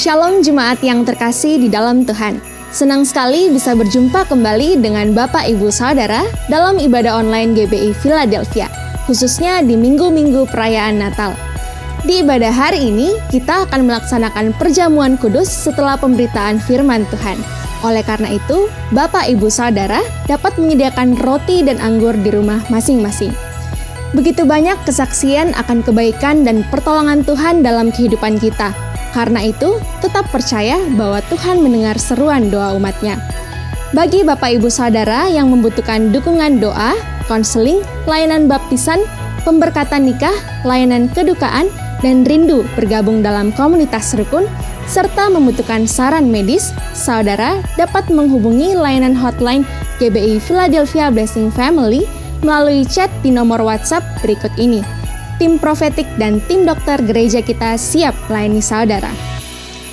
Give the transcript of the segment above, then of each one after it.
Shalom jemaat yang terkasih di dalam Tuhan. Senang sekali bisa berjumpa kembali dengan Bapak Ibu Saudara dalam ibadah online GBI Philadelphia, khususnya di minggu-minggu perayaan Natal. Di ibadah hari ini, kita akan melaksanakan perjamuan kudus setelah pemberitaan firman Tuhan. Oleh karena itu, Bapak Ibu Saudara dapat menyediakan roti dan anggur di rumah masing-masing. Begitu banyak kesaksian akan kebaikan dan pertolongan Tuhan dalam kehidupan kita. Karena itu, tetap percaya bahwa Tuhan mendengar seruan doa umat-Nya. Bagi Bapak Ibu Saudara yang membutuhkan dukungan doa, konseling, layanan baptisan, pemberkatan nikah, layanan kedukaan, dan rindu bergabung dalam komunitas rukun, serta membutuhkan saran medis, saudara dapat menghubungi layanan hotline GBI Philadelphia Blessing Family melalui chat di nomor WhatsApp berikut ini. Tim profetik dan tim dokter gereja kita siap melayani saudara.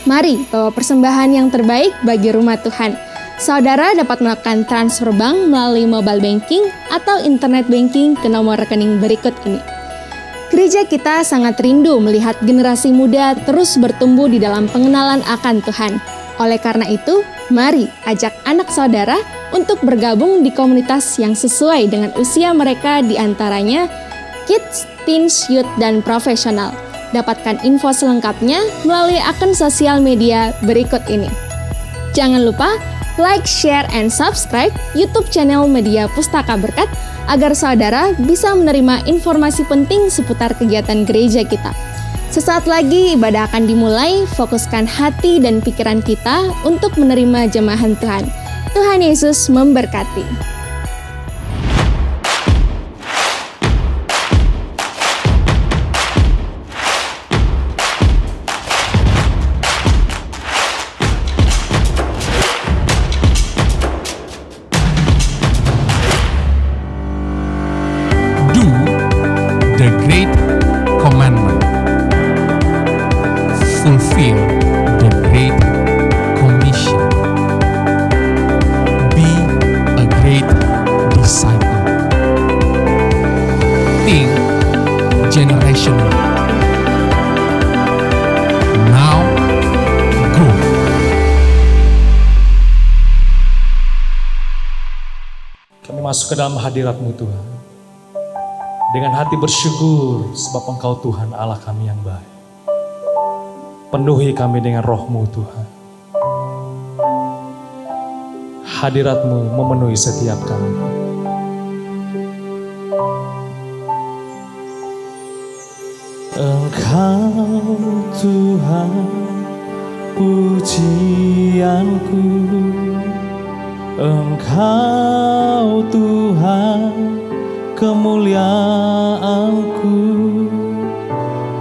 Mari bawa persembahan yang terbaik bagi rumah Tuhan. Saudara dapat melakukan transfer bank melalui mobile banking atau internet banking ke nomor rekening berikut ini. Gereja kita sangat rindu melihat generasi muda terus bertumbuh di dalam pengenalan akan Tuhan. Oleh karena itu, mari ajak anak saudara untuk bergabung di komunitas yang sesuai dengan usia mereka, di antaranya Kids, Teens, Youth, dan Profesional. Dapatkan info selengkapnya melalui akun sosial media berikut ini. Jangan lupa like, share, and subscribe YouTube channel Media Pustaka Berkat agar saudara bisa menerima informasi penting seputar kegiatan gereja kita. Sesaat lagi ibadah akan dimulai, fokuskan hati dan pikiran kita untuk menerima jemahan Tuhan. Tuhan Yesus memberkati. The Great Commandment. Fulfill the Great Commission. Be a great disciple. Think generational. Now go. Kami masuk ke dalam hadirat-Mu Tuhan. Dengan hati bersyukur sebab Engkau Tuhan Allah kami yang baik. Penuhi kami dengan Roh-Mu Tuhan. Hadirat-Mu memenuhi setiap kami. Engkau Tuhan pujianku, Engkau Tuhan kemuliaanku,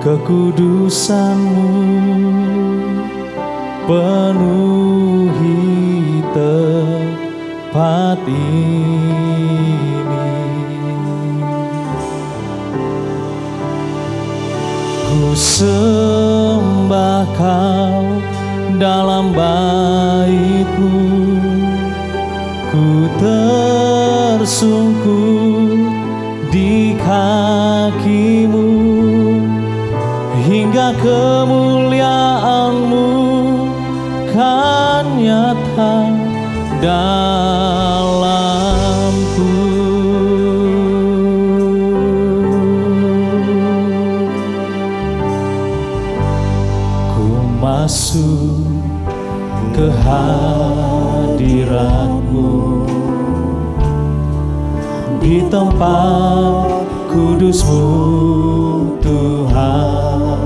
kekudusan-Mu penuhi tempat ini. Ku sembah Kau dalam bait-Mu, ku tersungkur di kaki-Mu, hingga kemuliaan-Mu kan nyata dalamku. Ku masuk ke hadirat-Mu di tempat kudus-Mu Tuhan.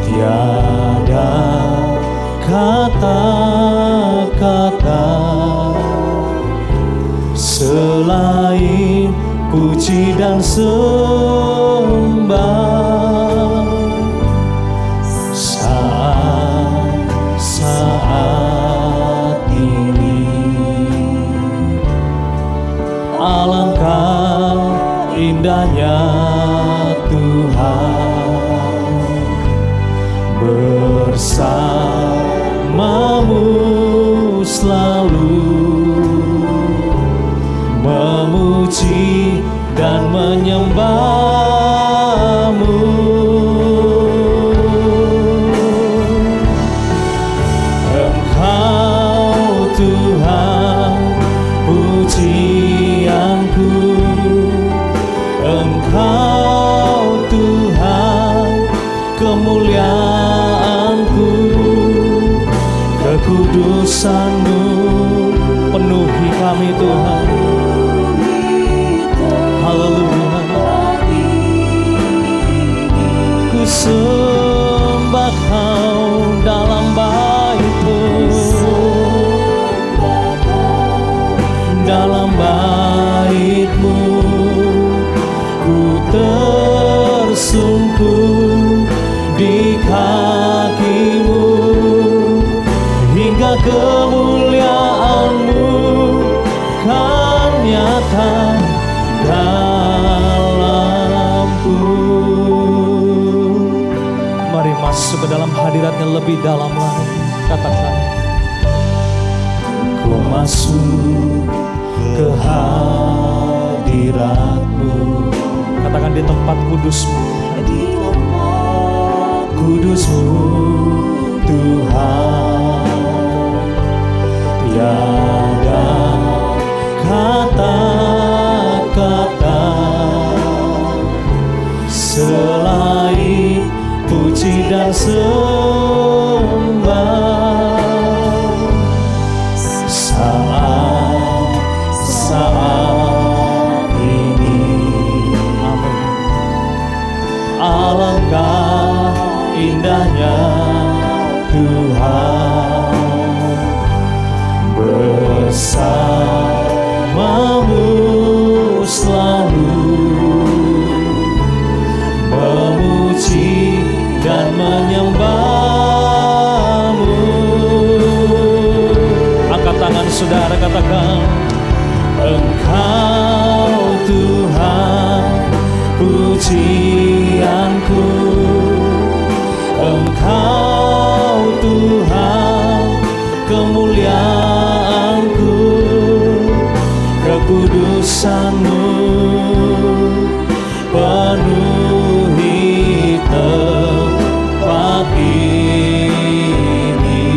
Tiada kata-kata selain puji dan sembah. Saat ini alangkah indahnya Tuhan bersama-Mu selalu, memuji dan menyembah-Mu. tersungkur di kakimu, hingga kemuliaan-Mu kan nyata dalamku. Mari masuk ke dalam hadirat-Nya lebih dalam lagi. Katakan, ku masuk ke hadirat-Mu, katakan di tempat kudus-Mu. di tempat kudus-Mu Tuhan, tiada kata-kata selain puji dan sembah. Saat ini, alangkah indahnya Tuhan bersama-Mu selalu memuji dan menyembah-Mu. Angkat tangan saudara, katakan, Engkau Tuhan pujianku, Engkau Tuhan kemuliaanku, kekudusan-Mu penuhi tempat ini.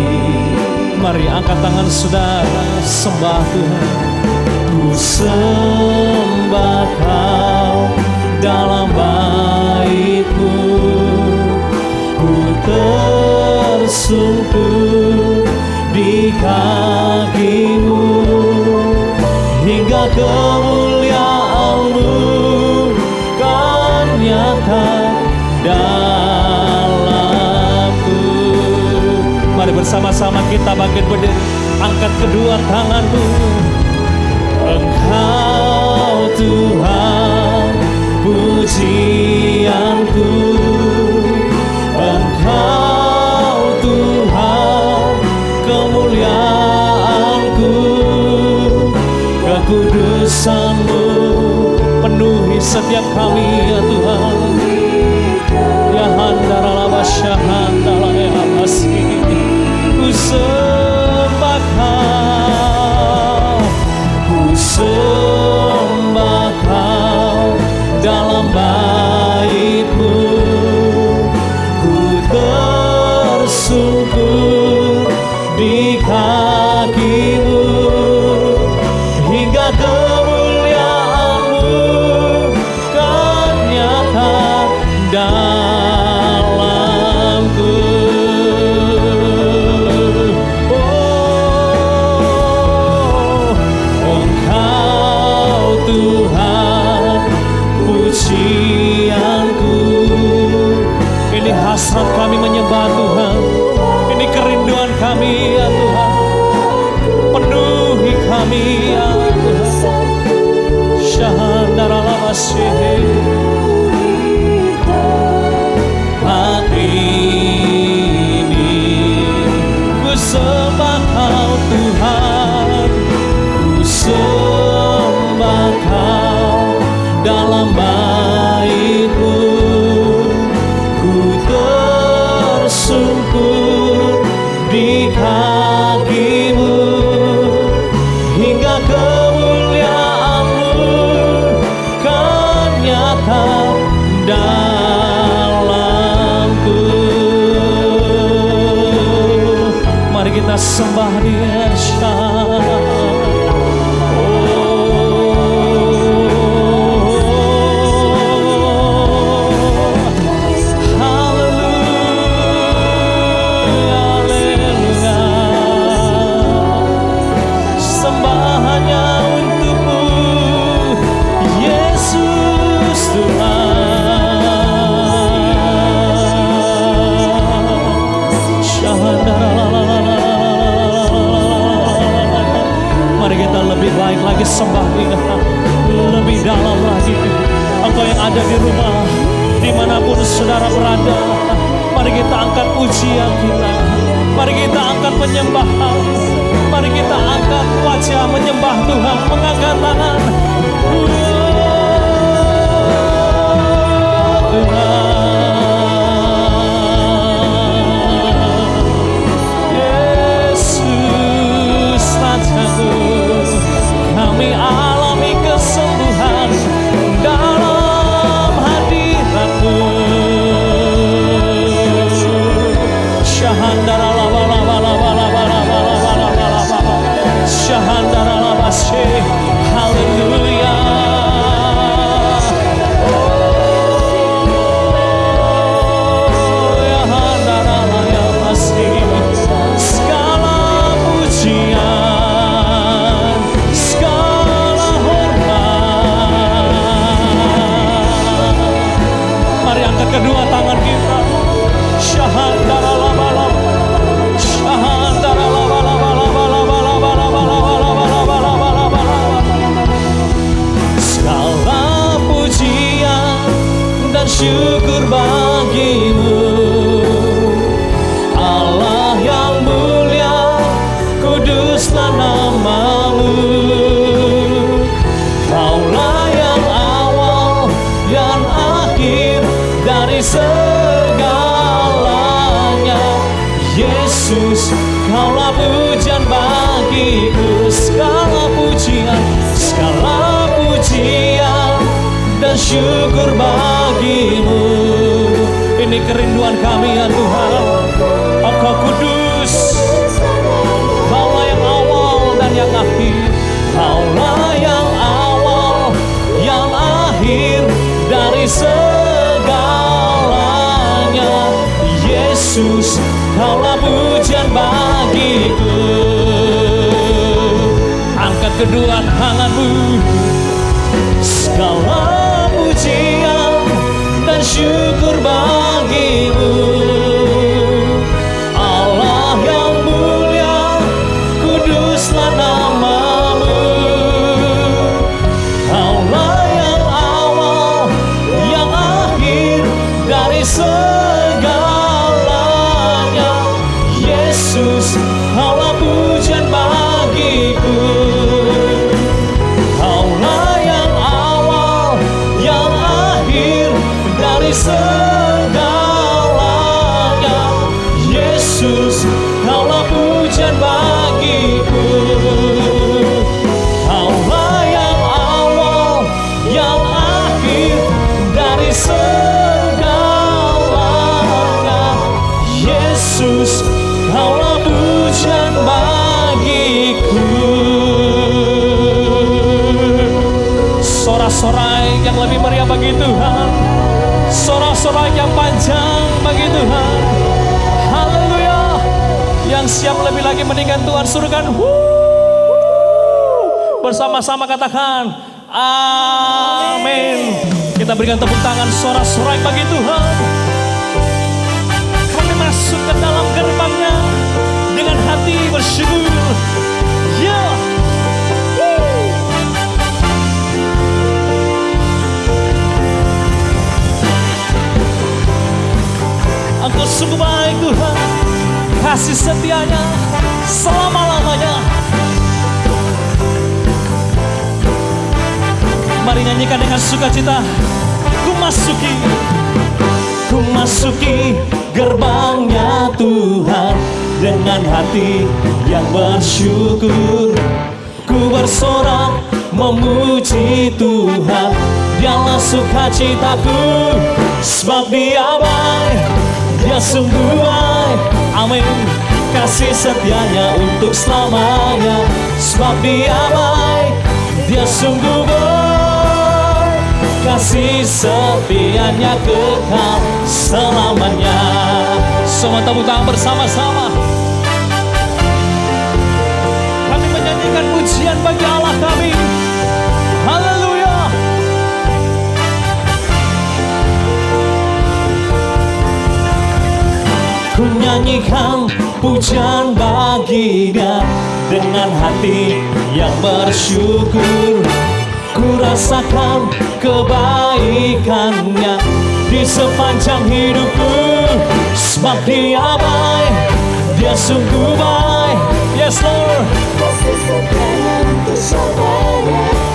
mari angkat tangan saudara, sembah Tuhan. Ku sembah Kau dalam bait-Mu, ku tersungkur di kaki-Mu, hingga kemuliaan-Mu kan nyata dalamku. Mari bersama-sama kita bangkit berdiri, angkat kedua tanganmu. Engkau Tuhan pujianku, Engkau Tuhan kemuliaanku, kekudusan-Mu Penuhi setiap kami ya Tuhan. Ya handara lama syahandala ya masih. Ku sembah Kau, ku sembah Kau dalam bait-Mu, ku tersungkur di kaki-Mu, hingga kemuliaan-Mu kan nyata dalamku. Oh, Engkau Tuhan pujianku. ini hasrat kami menyembah Tuhan. Ini kerinduan kami ya Tuhan. Penuhi kami ya Tuhan. Syahandara lama sih. Hati ini ku sembah Kau Tuhan, ku sembah Kau dalam bait-Mu, ku tersungkur di kaki-Mu, hingga kemuliaan-Mu kan nyata dalamku. Mari kita sembah Dia. Mari kita lebih baik lagi sembah Dia, lebih dalam lagi. Engkau yang ada di rumah, dimanapun saudara berada, mari kita angkat pujian kita, mari kita angkat penyembahan, mari kita angkat wajah menyembah Tuhan, mengangkat tangan. Yesus Rajaku, kami alami kesembuhan dalam hadirat-Mu. Syahandara laba laba laba laba laba laba laba laba. Syahandara laba she. Haleluya. Oh, ya handara ya pasti. Segala pujian, segala hormat. Mari angkat kedua tangan kita. Syahandara laba laba. Syahandara laba laba laba laba laba laba laba laba laba laba laba laba. Segala pujian dan syukur bagi-Mu, Allah yang mulia, kuduslah nama-Mu. Kaulah yang awal, yang akhir dari segalanya. Yesus, Kaulah pujian bagiku. Segala pujian dan syukur bagi-Mu. Ini kerinduan kami ya Tuhan. Engkau kudus, Kaulah yang awal dan yang akhir. Kaulah yang awal, yang akhir dari segalanya. Yesus, Kaulah pujian bagiku. Angkat kedua tangan-Mu. Segala pujian dan syukur bagi-Mu, Allah yang mulia, kuduslah nama-Mu. Kaulah yang awal, yang akhir dari segalanya. Yesus, Kaulah pujian bagiku. Kaulah yang awal, yang akhir dari segalanya. Yesus, Kaulah pujian bagiku. Kaulah yang awal, yang akhir dari segalanya. Yesus, Kaulah pujian bagiku. Sorak-sorai yang lebih meriah bagi Tuhan, sorak-sorai yang panjang bagi Tuhan. Haleluya. Yang siap lebih lagi meninggikan Tuhan, suruhkan bersama-sama katakan amin. Kita berikan tepuk tangan sorak-sorai bagi Tuhan. Kami masuk ke dalam gerbangnya dengan hati bersyukur. Ya. Engkau sungguh baik Tuhan, kasih setianya selama-lamanya. Mari nyanyikan dengan sukacita. Ku masuki gerbangnya Tuhan dengan hati yang bersyukur. Ku bersorak memuji Tuhan, Dialah sukacitaku, sebab Dia baik, Dia sungguh baik. Amin. Kasih setianya untuk selamanya, sebab Dia baik, Dia sungguh baik. Kasih setianya kekal selamanya. Semua tepuk tangan bersama-sama. Kami menyanyikan pujian bagi Allah kami. Haleluya. Ku nyanyikan pujian bagi Dia dengan hati yang bersyukur. Ku rasakan kebaikannya di sepanjang hidupku. Sebab Dia baik, Dia sungguh baik. Yes Lord.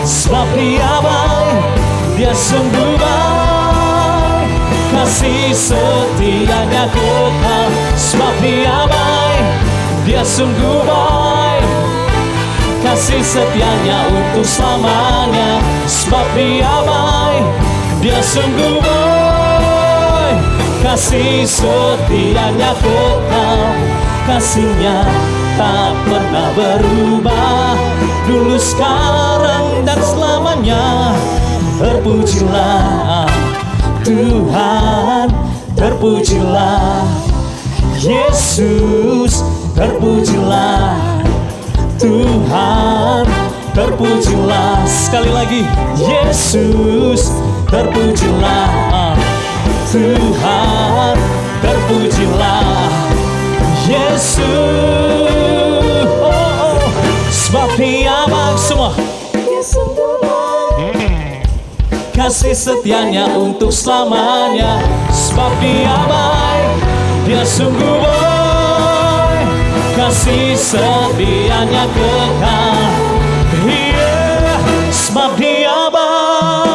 Sebab Dia baik, Dia sungguh baik. Kasih setianya kekal. Sebab Dia baik, Dia sungguh baik. Kasih setianya untuk selamanya. Sebab Dia baik, Dia sungguh baik. Kasih setianya kekal. Kasih-Nya tak pernah berubah, dulu, sekarang, dan selamanya. Terpujilah Tuhan, terpujilah Yesus, terpujilah Tuhan, terpujilah. Sekali lagi, Yesus, terpujilah Tuhan, terpujilah Yesus. Sebab Dia baik, semua. Kasih setianya untuk selamanya. Sebab Dia baik, Dia sungguh baik. Kasih setianya kekal. Yeah. Sebab Dia baik.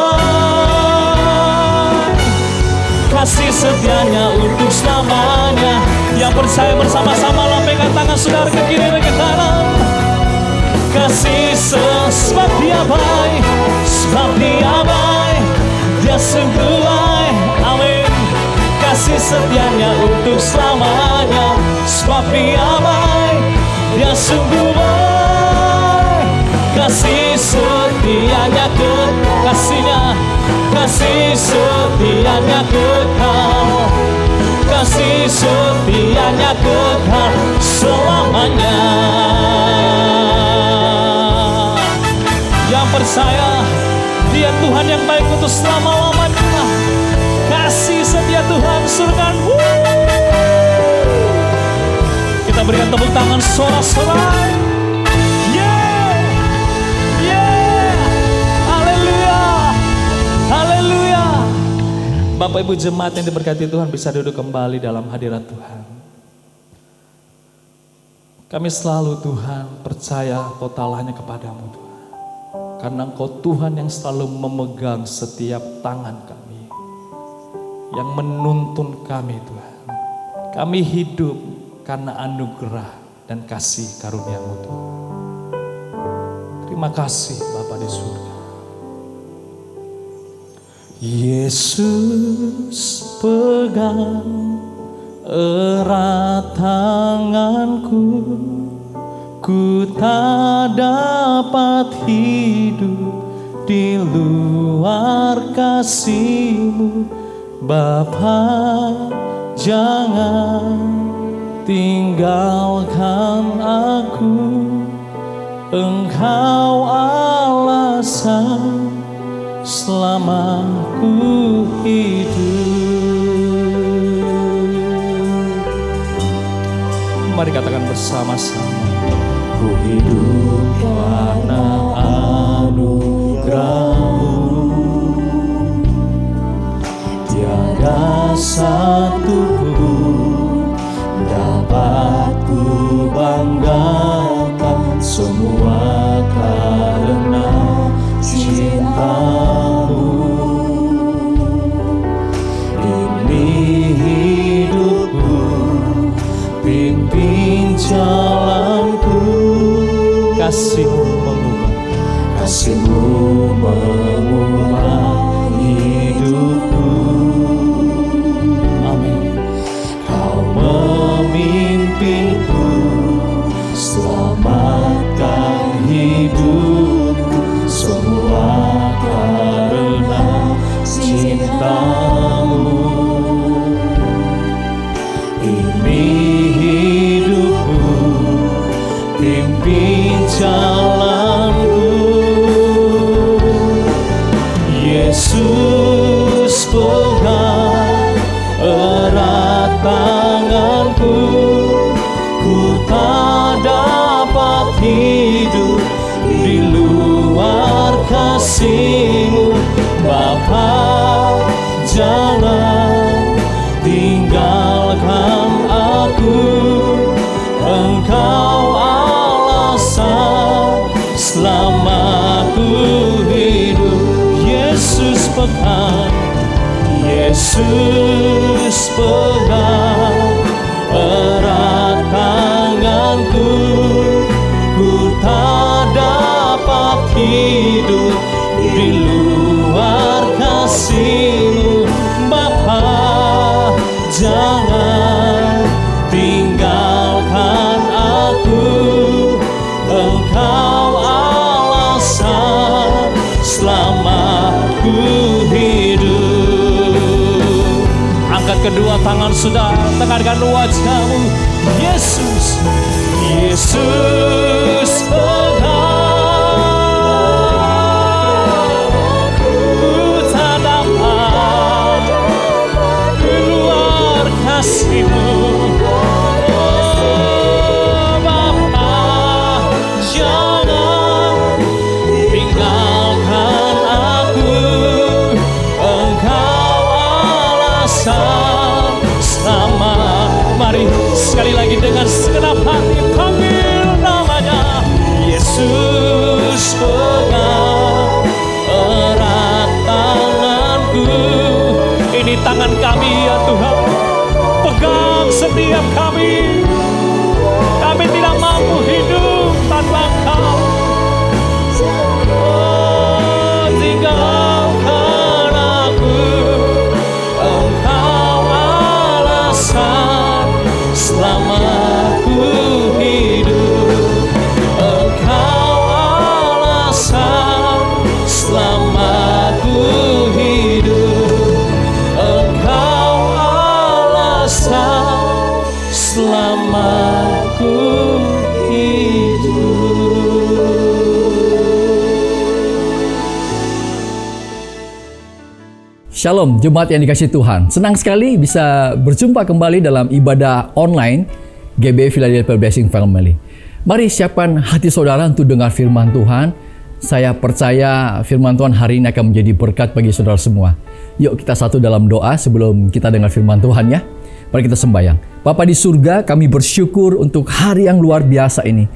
Kasih setianya untuk selamanya. Yang percaya bersama-sama lambaikan tangan saudara ke kiri dan ke kanan. Kasih sebab Dia baik, sebab Dia baik, Dia sungguh baik. Amin. Kasih setianya untuk selamanya. Sebab Dia baik, Dia sungguh baik. Kasih setianya kasih-Nya, kasih setianya kekal. Kasih setianya kekal selamanya. Yang percaya Dia Tuhan yang baik untuk selama-lamanya. Kasih setia Tuhan surgan. Kita berikan tepuk tangan sorak-sorai. Yeah, yeah, haleluya, haleluya. Bapak Ibu jemaat yang diberkati Tuhan, bisa duduk kembali dalam hadirat Tuhan. Kami selalu Tuhan percaya total hanya kepadamu Tuhan. Karena Engkau Tuhan yang selalu memegang setiap tangan kami, yang menuntun kami Tuhan. Kami hidup karena anugerah dan kasih karunia-Mu Tuhan. Terima kasih Bapa di surga. Yesus pegang erat tanganku, ku tak dapat hidup di luar kasih-Mu. Bapa, jangan tinggalkan aku, Engkau alasan selama ku hidup. Mari katakan bersama-sama. Ku hidup karena anugerah-Mu, tiada satu pun dapat ku banggakan, semua karena cinta-Mu. Ini hidupku, pimpin jalanku. Kasih-Mu mengubah, kasih-Mu mengubah hidupku. Amin. Kau memimpinku, selamatkan hidupku, semua karena cinta-Mu. Ini hidupku, pimpin jalanku. Yesus pegang erat tanganku, ku tak dapat hidup di luar kasih. Bapa, jangan tinggalkan aku. Engkau alasan selama ku hidup. Yesus pegang, Yesus pegang erat tanganku. Ku tak dapat hidup di luar kasih-Mu. Bapa, jangan tinggalkan aku. Engkau alasan selama ku hidup. Angkat kedua tangan saudara, tekankan wajahmu. Yesus, Yesus pegang. Ku tak dapat keluar kasih-Mu. Oh, Bapa, jangan tinggalkan aku. Engkau alasan selama. Mari sekali lagi dengan segenap hati panggil namanya. Yesus pegang erat tanganku. Ini tangan kami ya Tuhan, pegang setiap kami. Kami tidak mampu hidup tanpa Engkau. Oh, tinggalkan aku. Engkau alasan selama ku hidup. Engkau alasan selama ku hidup. Engkau alasan selama ku hidup. Shalom, jemaat yang dikasihi Tuhan. Senang sekali bisa berjumpa kembali dalam ibadah online GBI Philadelphia Blessing Family. Mari siapkan hati saudara untuk dengar firman Tuhan. Saya percaya firman Tuhan hari ini akan menjadi berkat bagi saudara semua. Yuk kita satu dalam doa sebelum kita dengar firman Tuhan ya. Mari kita sembahyang. Bapa di surga, kami bersyukur untuk hari yang luar biasa ini.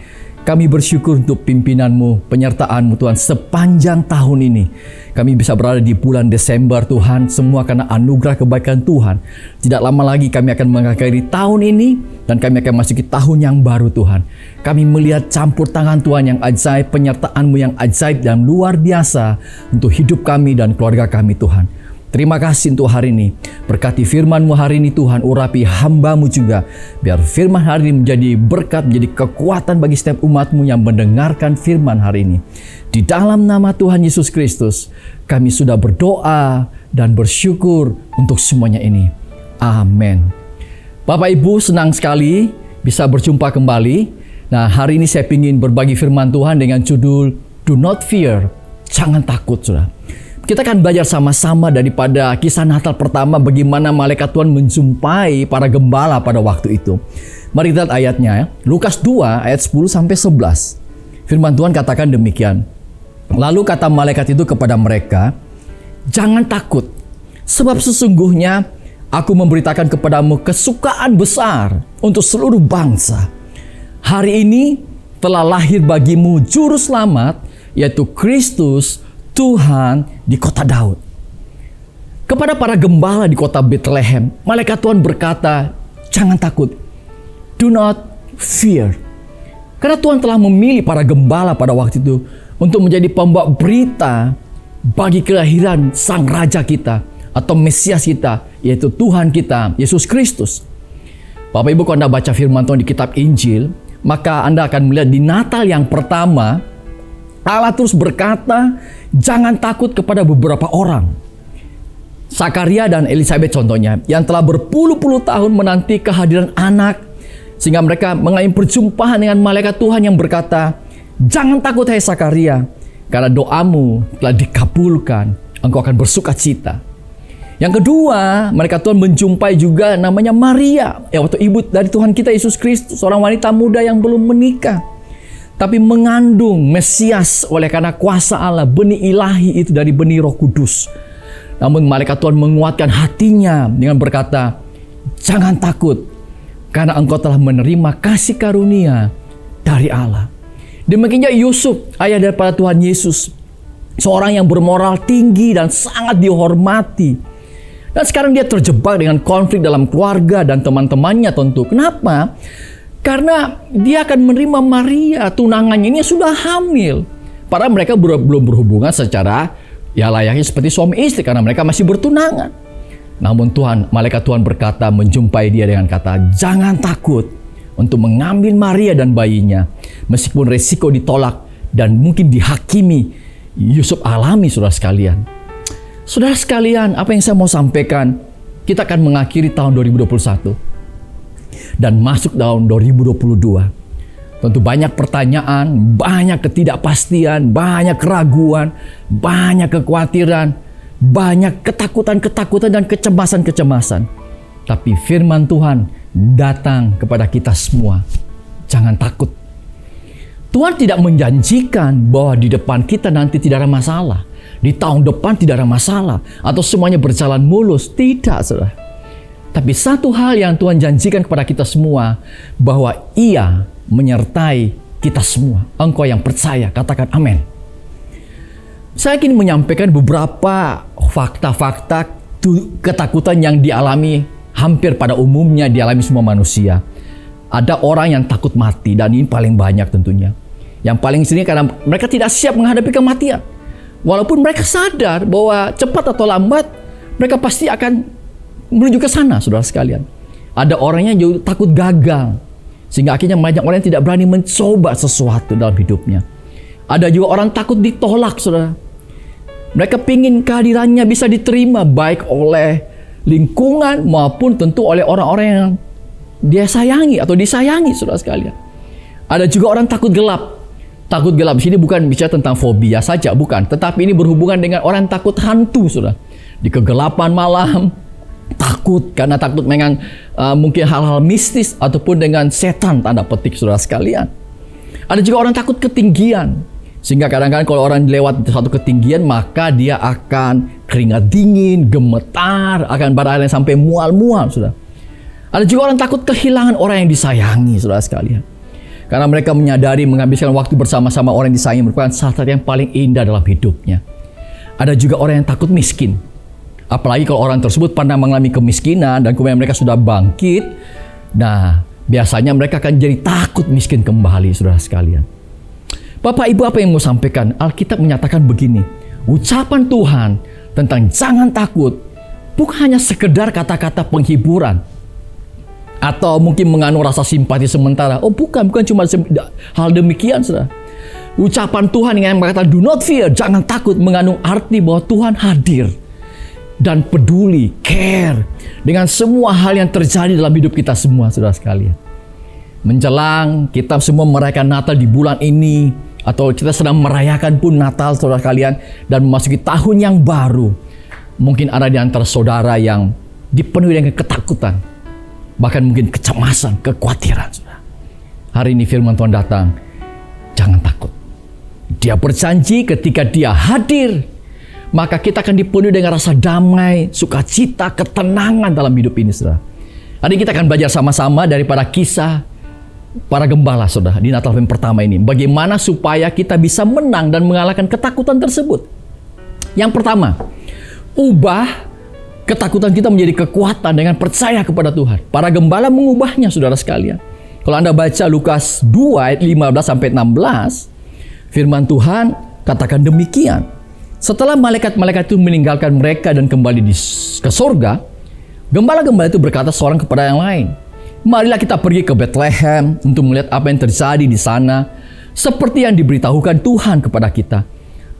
Kami bersyukur untuk pimpinan-Mu, penyertaan-Mu Tuhan sepanjang tahun ini. Kami bisa berada di bulan Desember Tuhan, semua karena anugerah kebaikan Tuhan. Tidak lama lagi kami akan mengakhiri tahun ini dan kami akan masuki tahun yang baru Tuhan. Kami melihat campur tangan Tuhan yang ajaib, penyertaan-Mu yang ajaib dan luar biasa untuk hidup kami dan keluarga kami Tuhan. Terima kasih untuk hari ini. Berkati firman-Mu hari ini Tuhan, urapi hamba-Mu juga. Biar firman hari ini menjadi berkat, menjadi kekuatan bagi setiap umat-Mu yang mendengarkan firman hari ini. Di dalam nama Tuhan Yesus Kristus, kami sudah berdoa dan bersyukur untuk semuanya ini. Amin. Bapak Ibu, senang sekali bisa berjumpa kembali. Nah, hari ini saya ingin berbagi firman Tuhan dengan judul Do Not Fear, jangan takut saudara. Kita akan belajar sama-sama daripada kisah Natal pertama bagaimana malaikat Tuhan menjumpai para gembala pada waktu itu. Mari kita lihat ayatnya ya. Lukas 2 ayat 10 sampai 11. Firman Tuhan katakan demikian. Lalu kata malaikat itu kepada mereka, "Jangan takut, sebab sesungguhnya aku memberitakan kepadamu kesukaan besar untuk seluruh bangsa. Hari ini telah lahir bagimu juru selamat, yaitu Kristus Tuhan di kota Daud." Kepada para gembala di kota Bethlehem, malaikat Tuhan berkata, "Jangan takut, do not fear." Karena Tuhan telah memilih para gembala pada waktu itu untuk menjadi pembawa berita bagi kelahiran Sang Raja kita atau Mesias kita, yaitu Tuhan kita, Yesus Kristus. Bapak Ibu, kalau Anda baca firman Tuhan di kitab Injil, maka Anda akan melihat di Natal yang pertama, Allah terus berkata, jangan takut kepada beberapa orang. Zakaria dan Elizabeth contohnya, yang telah berpuluh-puluh tahun menanti kehadiran anak, sehingga mereka mengalami perjumpaan dengan malaikat Tuhan yang berkata, jangan takut hai Zakaria, karena doamu telah dikabulkan, engkau akan bersuka cita. Yang kedua, malaikat Tuhan menjumpai juga namanya Maria, yaitu ibu dari Tuhan kita Yesus Kristus, seorang wanita muda yang belum menikah. tapi mengandung Mesias oleh karena kuasa Allah, benih ilahi itu dari benih Roh Kudus. Namun malaikat Tuhan menguatkan hatinya dengan berkata, jangan takut, karena engkau telah menerima kasih karunia dari Allah. Demikiannya Yusuf, ayah daripada Tuhan Yesus, seorang yang bermoral tinggi dan sangat dihormati. Dan sekarang dia terjebak dengan konflik dalam keluarga dan teman-temannya tentu. Kenapa? Karena dia akan menerima Maria, tunangannya ini sudah hamil. Padahal mereka belum berhubungan secara layaknya seperti suami istri karena mereka masih bertunangan. Namun malaikat Tuhan berkata, menjumpai dia dengan kata, jangan takut untuk mengambil Maria dan bayinya. Meskipun resiko ditolak dan mungkin dihakimi, Yusuf alami, saudara sekalian. Saudara sekalian, apa yang saya mau sampaikan, kita akan mengakhiri tahun 2021 dan masuk tahun 2022. Tentu banyak pertanyaan, banyak ketidakpastian, banyak keraguan, banyak kekhawatiran, banyak ketakutan-ketakutan dan kecemasan-kecemasan. Tapi firman Tuhan datang kepada kita semua. Jangan takut. Tuhan tidak menjanjikan bahwa di depan kita nanti tidak ada masalah. Di tahun depan tidak ada masalah. Atau semuanya berjalan mulus. Tidak, saudara. Tapi satu hal yang Tuhan janjikan kepada kita semua, bahwa Ia menyertai kita semua. Engkau yang percaya, katakan amin. Saya ingin menyampaikan beberapa fakta-fakta ketakutan yang dialami hampir pada umumnya dialami semua manusia. Ada orang yang takut mati, dan ini paling banyak tentunya. Yang paling sering karena mereka tidak siap menghadapi kematian. Walaupun mereka sadar bahwa cepat atau lambat mereka pasti akan menuju ke sana, saudara sekalian. Ada orang yang juga takut gagal, sehingga akhirnya banyak orang yang tidak berani mencoba sesuatu dalam hidupnya. Ada juga orang takut ditolak, saudara. Mereka ingin kehadirannya bisa diterima baik oleh lingkungan maupun tentu oleh orang-orang yang dia sayangi atau disayangi, saudara sekalian. Ada juga orang takut gelap. Takut gelap di sini bukan bicara tentang fobia saja, bukan. Tetapi ini berhubungan dengan orang takut hantu, saudara. Di kegelapan malam, takut karena takut dengan mungkin hal-hal mistis ataupun dengan setan, tanda petik, saudara sekalian. Ada juga orang takut ketinggian. Sehingga kadang-kadang kalau orang lewat satu ketinggian, maka dia akan keringat dingin, gemetar, akan barangkali sampai mual-mual, saudara. Ada juga orang takut kehilangan orang yang disayangi, saudara sekalian. Karena mereka menyadari menghabiskan waktu bersama-sama orang yang disayangi merupakan saat yang paling indah dalam hidupnya. Ada juga orang yang takut miskin. Apalagi kalau orang tersebut pernah mengalami kemiskinan dan kemudian mereka sudah bangkit. Nah, biasanya mereka akan jadi takut miskin kembali, saudara sekalian. Bapak Ibu, apa yang mau sampaikan? Alkitab menyatakan begini. Ucapan Tuhan tentang jangan takut bukan hanya sekedar kata-kata penghiburan atau mungkin mengandung rasa simpati sementara. Oh, bukan cuma hal demikian, saudara. Ucapan Tuhan yang berkata do not fear, jangan takut, mengandung arti bahwa Tuhan hadir dan peduli, care dengan semua hal yang terjadi dalam hidup kita semua, saudara sekalian. Menjelang kita semua merayakan Natal di bulan ini, atau kita sedang merayakan pun Natal, saudara sekalian, dan memasuki tahun yang baru, mungkin ada di antara saudara yang dipenuhi dengan ketakutan, bahkan mungkin kecemasan, kekhawatiran, saudara. Hari ini firman Tuhan datang, jangan takut. Dia berjanji ketika Dia hadir, maka kita akan dipenuhi dengan rasa damai, sukacita, ketenangan dalam hidup ini, saudara. Hari ini kita akan belajar sama-sama daripada kisah para gembala, saudara, di Natal yang pertama ini. Bagaimana supaya kita bisa menang dan mengalahkan ketakutan tersebut. Yang pertama, ubah ketakutan kita menjadi kekuatan dengan percaya kepada Tuhan. Para gembala mengubahnya, saudara sekalian. Kalau Anda baca Lukas 2 ayat 15-16, firman Tuhan katakan demikian. Setelah malaikat-malaikat itu meninggalkan mereka dan kembali ke surga, gembala-gembala itu berkata seorang kepada yang lain, marilah kita pergi ke Bethlehem untuk melihat apa yang terjadi di sana, seperti yang diberitahukan Tuhan kepada kita.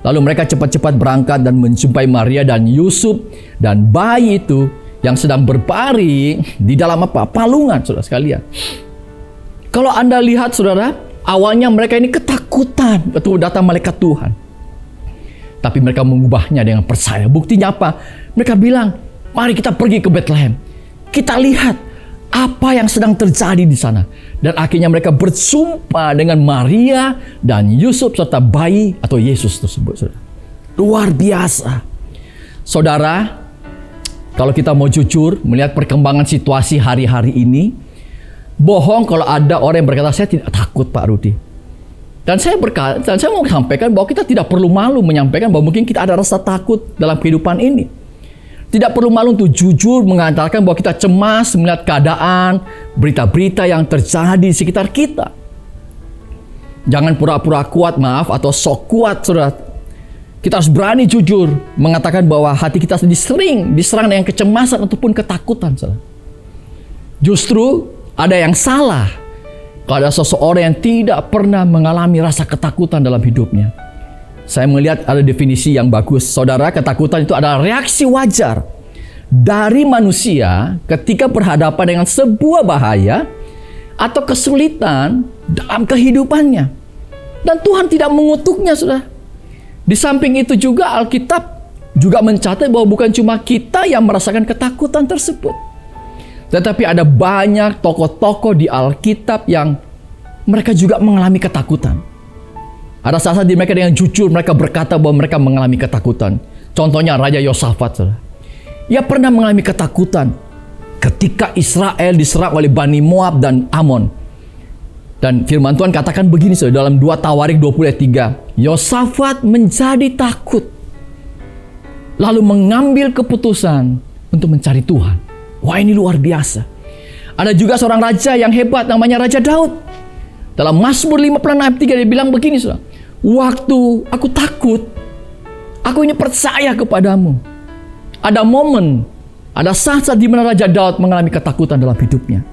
Lalu mereka cepat-cepat berangkat dan menjumpai Maria dan Yusuf dan bayi itu yang sedang berbaring di dalam palungan, saudara sekalian. Kalau Anda lihat, saudara, awalnya mereka ini ketakutan waktu datang malaikat Tuhan. Tapi mereka mengubahnya dengan percaya. Buktinya apa? Mereka bilang, mari kita pergi ke Bethlehem. Kita lihat apa yang sedang terjadi di sana. Dan akhirnya mereka bersumpah dengan Maria dan Yusuf serta bayi atau Yesus tersebut. Saudara. Luar biasa. Saudara, kalau kita mau jujur melihat perkembangan situasi hari-hari ini, bohong kalau ada orang yang berkata, saya tidak takut Pak Rudi. Dan saya mau sampaikan bahwa kita tidak perlu malu menyampaikan bahwa mungkin kita ada rasa takut dalam kehidupan ini. Tidak perlu malu untuk jujur mengatakan bahwa kita cemas melihat keadaan, berita-berita yang terjadi di sekitar kita. Jangan pura-pura kuat, maaf, atau sok kuat, saudara. Kita harus berani jujur mengatakan bahwa hati kita sering diserang dengan kecemasan ataupun ketakutan, saudara. Justru ada yang salah kalau ada seseorang yang tidak pernah mengalami rasa ketakutan dalam hidupnya. Saya melihat ada definisi yang bagus. Saudara, ketakutan itu adalah reaksi wajar dari manusia ketika berhadapan dengan sebuah bahaya atau kesulitan dalam kehidupannya. Dan Tuhan tidak mengutuknya, saudara. Di samping itu juga Alkitab juga mencatat bahwa bukan cuma kita yang merasakan ketakutan tersebut. Tetapi ada banyak tokoh-tokoh di Alkitab yang mereka juga mengalami ketakutan. Ada saat-saat di mereka dengan jujur mereka berkata bahwa mereka mengalami ketakutan. Contohnya Raja Yosafat, saudara. Ia pernah mengalami ketakutan ketika Israel diserang oleh Bani Moab dan Amon. Dan firman Tuhan katakan begini, saudara, dalam 2 Tawarik 20 ayat 3. Yosafat menjadi takut, lalu mengambil keputusan untuk mencari Tuhan. Wah, ini luar biasa. Ada juga seorang raja yang hebat namanya Raja Daud. Dalam Mazmur 56 ayat 3 dia bilang begini, saudara. Waktu aku takut, aku ini percaya kepadamu. Ada momen, ada saat-saat di mana Raja Daud mengalami ketakutan dalam hidupnya.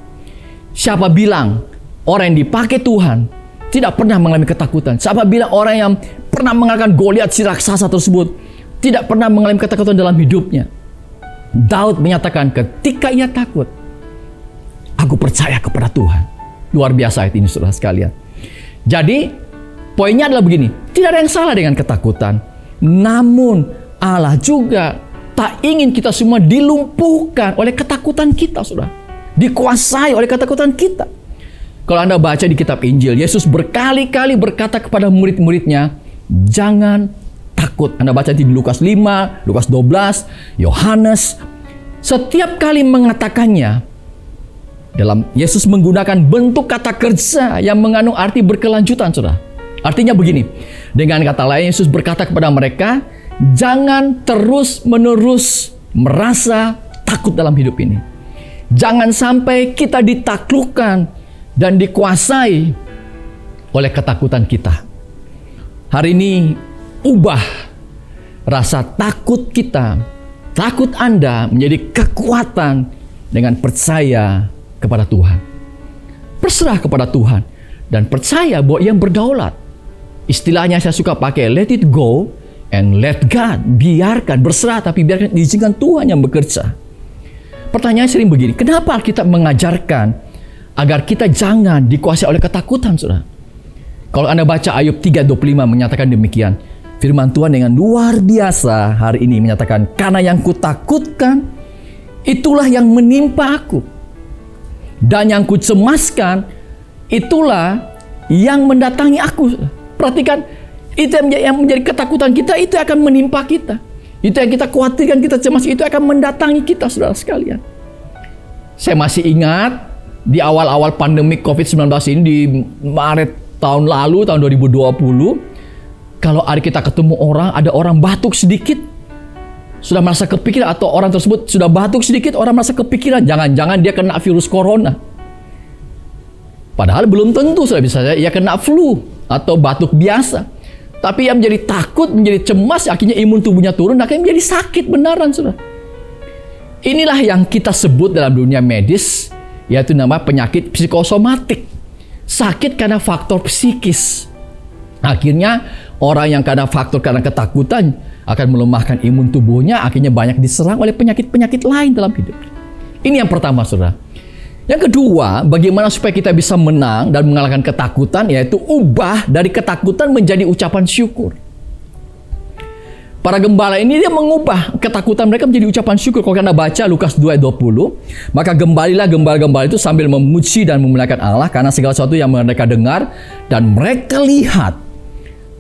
Siapa bilang orang yang dipakai Tuhan tidak pernah mengalami ketakutan? Siapa bilang orang yang pernah mengalahkan Goliat si raksasa tersebut tidak pernah mengalami ketakutan dalam hidupnya? Daud menyatakan ketika ia takut, aku percaya kepada Tuhan. Luar biasa ayat ini, saudara sekalian. Jadi poinnya adalah begini, tidak ada yang salah dengan ketakutan. Namun Allah juga tak ingin kita semua dilumpuhkan oleh ketakutan kita, saudara. Dikuasai oleh ketakutan kita. Kalau Anda baca di kitab Injil, Yesus berkali-kali berkata kepada murid-muridnya, jangan takut. Anda baca di Lukas 5, Lukas 12, Yohanes. Setiap kali mengatakannya, dalam Yesus menggunakan bentuk kata kerja yang mengandung arti berkelanjutan, saudara. Artinya begini, dengan kata lain Yesus berkata kepada mereka, jangan terus-menerus merasa takut dalam hidup ini. Jangan sampai kita ditaklukkan dan dikuasai oleh ketakutan kita. Hari ini ubah rasa takut kita, takut Anda menjadi kekuatan dengan percaya kepada Tuhan. Berserah kepada Tuhan dan percaya bahwa Ia berdaulat. Istilahnya saya suka pakai, let it go and let God. Biarkan, berserah tapi biarkan, izinkan Tuhan yang bekerja. Pertanyaan sering begini, kenapa Alkitab mengajarkan agar kita jangan dikuasai oleh ketakutan, saudara? Kalau Anda baca Ayub 3:25 menyatakan demikian. Firman Tuhan dengan luar biasa hari ini menyatakan, karena yang kutakutkan itulah yang menimpa aku, dan yang kucemaskan itulah yang mendatangi aku. Perhatikan, itu yang menjadi ketakutan kita, itu akan menimpa kita. Itu yang kita khawatirkan, kita cemas, itu akan mendatangi kita, saudara sekalian. Saya masih ingat di awal-awal pandemi COVID-19 ini di Maret tahun lalu, tahun 2020, kalau hari kita ketemu orang, ada orang batuk sedikit, sudah merasa kepikiran, atau orang tersebut sudah batuk sedikit, orang merasa kepikiran, jangan-jangan dia kena virus corona. Padahal belum tentu, sudah bisa saja ia kena flu atau batuk biasa. Tapi yang menjadi takut, menjadi cemas, akhirnya imun tubuhnya turun, akhirnya menjadi sakit benaran, saudara. Inilah yang kita sebut dalam dunia medis, yaitu nama penyakit psikosomatik. Sakit karena faktor psikis. Akhirnya orang yang karena ketakutan akan melemahkan imun tubuhnya, akhirnya banyak diserang oleh penyakit-penyakit lain dalam hidup. Ini yang pertama, saudara. Yang kedua, bagaimana supaya kita bisa menang dan mengalahkan ketakutan, yaitu ubah dari ketakutan menjadi ucapan syukur. Para gembala ini dia mengubah ketakutan mereka menjadi ucapan syukur. Kalau Anda baca Lukas 2 ayat 20, maka gembalilah gembala-gembala itu sambil memuji dan memuliakan Allah karena segala sesuatu yang mereka dengar dan mereka lihat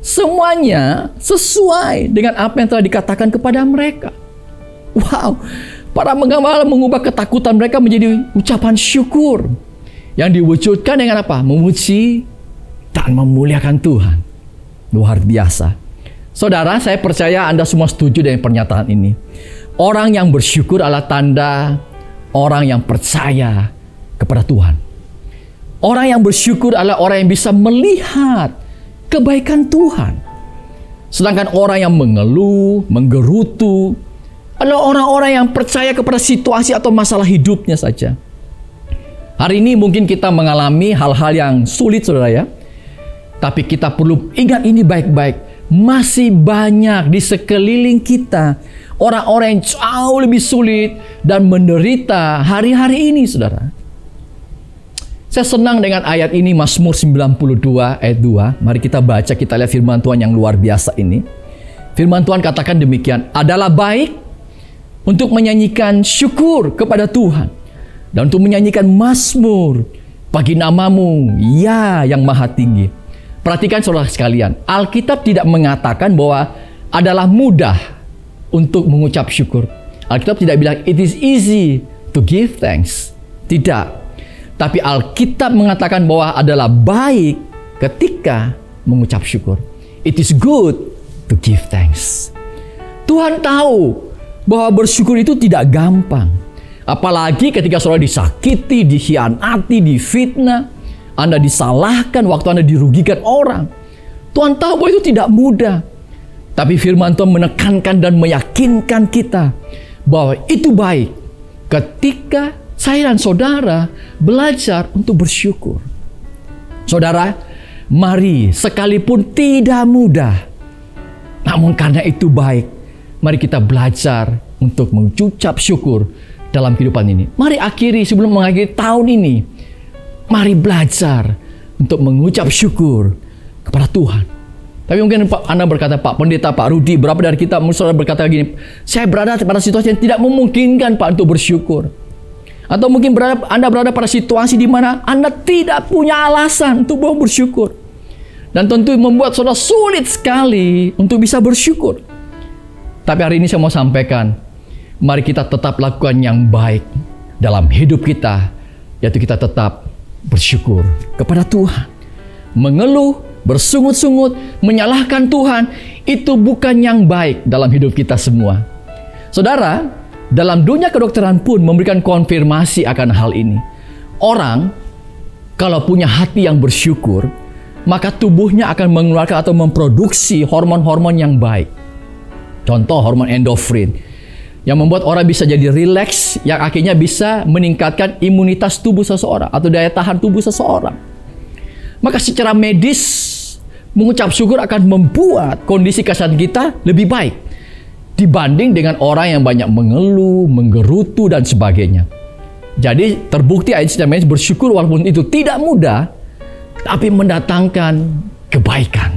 semuanya sesuai dengan apa yang telah dikatakan kepada mereka. Wow, para gembala mengubah ketakutan mereka menjadi ucapan syukur yang diwujudkan dengan apa? Memuji dan memuliakan Tuhan. Luar biasa. Saudara, saya percaya Anda semua setuju dengan pernyataan ini. Orang yang bersyukur adalah tanda orang yang percaya kepada Tuhan. Orang yang bersyukur adalah orang yang bisa melihat kebaikan Tuhan. Sedangkan orang yang mengeluh, menggerutu adalah orang-orang yang percaya kepada situasi atau masalah hidupnya saja. Hari ini mungkin kita mengalami hal-hal yang sulit, saudara ya. Tapi kita perlu ingat ini baik-baik. Masih banyak di sekeliling kita orang-orang yang jauh lebih sulit dan menderita hari-hari ini, saudara. Saya senang dengan ayat ini, Mazmur 92 ayat 2. Mari kita baca, kita lihat firman Tuhan yang luar biasa ini. Firman Tuhan katakan demikian, adalah baik untuk menyanyikan syukur kepada Tuhan dan untuk menyanyikan mazmur bagi namamu, ya yang maha tinggi. Perhatikan saudara sekalian, Alkitab tidak mengatakan bahwa adalah mudah untuk mengucap syukur. Alkitab tidak bilang it is easy to give thanks. Tidak. Tapi Alkitab mengatakan bahwa adalah baik ketika mengucap syukur. It is good to give thanks. Tuhan tahu bahwa bersyukur itu tidak gampang. Apalagi ketika saudara disakiti, dikhianati, difitnah, Anda disalahkan, waktu Anda dirugikan orang. Tuhan tahu bahwa itu tidak mudah. Tapi firman Tuhan menekankan dan meyakinkan kita bahwa itu baik ketika saya dan saudara belajar untuk bersyukur. Saudara, mari sekalipun tidak mudah, namun karena itu baik, mari kita belajar untuk mengucap syukur dalam kehidupan ini. Mari akhiri sebelum mengakhiri tahun ini, mari belajar untuk mengucap syukur kepada Tuhan. Tapi mungkin Anda berkata, Pak Pendeta, Pak Rudi, berapa dari kita saudara berkata gini, saya berada pada situasi yang tidak memungkinkan Pak untuk bersyukur. Atau mungkin Anda berada pada situasi di mana Anda tidak punya alasan untuk bersyukur. Dan tentu membuat saudara sulit sekali untuk bisa bersyukur. Tapi hari ini saya mau sampaikan, mari kita tetap lakukan yang baik dalam hidup kita, yaitu kita tetap bersyukur kepada Tuhan. Mengeluh, bersungut-sungut, menyalahkan Tuhan, itu bukan yang baik dalam hidup kita semua. Saudara, dalam dunia kedokteran pun memberikan konfirmasi akan hal ini. Orang kalau punya hati yang bersyukur, maka tubuhnya akan mengeluarkan atau memproduksi hormon-hormon yang baik. Contoh hormon endorfin yang membuat orang bisa jadi rileks, yang akhirnya bisa meningkatkan imunitas tubuh seseorang atau daya tahan tubuh seseorang. Maka secara medis, mengucap syukur akan membuat kondisi kesehatan kita lebih baik dibanding dengan orang yang banyak mengeluh, menggerutu, dan sebagainya. Jadi terbukti Einstein bersyukur walaupun itu tidak mudah, tapi mendatangkan kebaikan.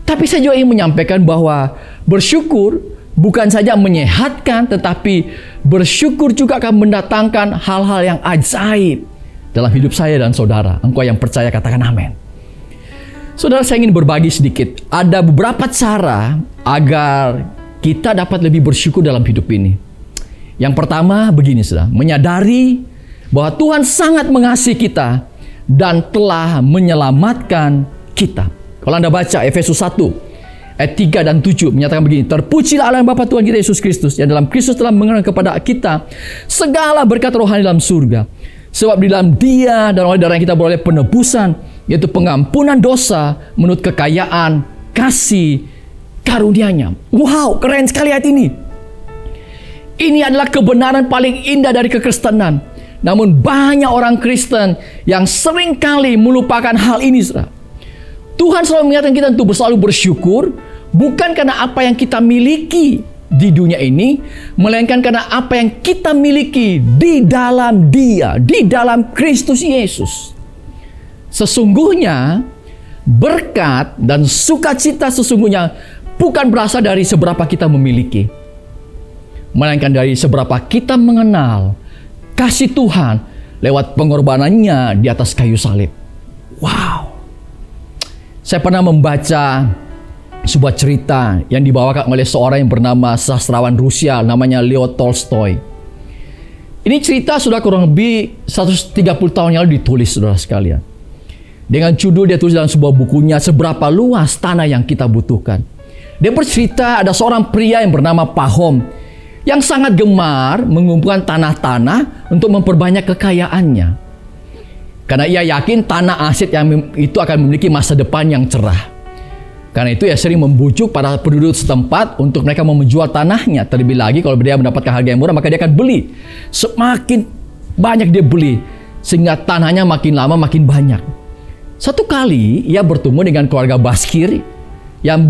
Tapi saya juga ingin menyampaikan bahwa bersyukur bukan saja menyehatkan, tetapi bersyukur juga akan mendatangkan hal-hal yang ajaib dalam hidup saya dan saudara. Engkau yang percaya katakan amin. Saudara, saya ingin berbagi sedikit. Ada beberapa cara agar kita dapat lebih bersyukur dalam hidup ini. Yang pertama begini, saudara, menyadari bahwa Tuhan sangat mengasihi kita dan telah menyelamatkan kita. Kalau Anda baca Efesus 1 ayat 3 dan 7 menyatakan begini, terpujilah Allah Bapa Tuhan kita Yesus Kristus, yang dalam Kristus telah mengenal kepada kita segala berkat rohani dalam surga. Sebab di dalam Dia dan oleh darah kita beroleh penebusan, yaitu pengampunan dosa menurut kekayaan kasih karunia-Nya. Wow, keren sekali ayat ini. Ini adalah kebenaran paling indah dari kekristenan. Namun banyak orang Kristen yang seringkali melupakan hal ini, saudara. Tuhan selalu mengingatkan kita untuk selalu bersyukur, bukan karena apa yang kita miliki di dunia ini, melainkan karena apa yang kita miliki di dalam Dia, di dalam Kristus Yesus. Sesungguhnya berkat dan sukacita sesungguhnya bukan berasal dari seberapa kita memiliki, melainkan dari seberapa kita mengenal kasih Tuhan lewat pengorbanannya di atas kayu salib. Wow. Saya pernah membaca sebuah cerita yang dibawakan oleh seorang yang bernama sastrawan Rusia namanya Leo Tolstoy. Ini cerita sudah kurang lebih 130 tahun yang lalu ditulis, saudara sekalian. Dengan judul dia tulis dalam sebuah bukunya, Seberapa Luas Tanah Yang Kita Butuhkan. Dia bercerita ada seorang pria yang bernama Pahom yang sangat gemar mengumpulkan tanah-tanah untuk memperbanyak kekayaannya. Karena ia yakin tanah aset yang itu akan memiliki masa depan yang cerah. Karena itu ia sering membujuk para penduduk setempat untuk mereka menjual tanahnya. Terlebih lagi kalau dia mendapatkan harga yang murah, maka dia akan beli. Semakin banyak dia beli, sehingga tanahnya makin lama makin banyak. Satu kali ia bertemu dengan keluarga Baskir yang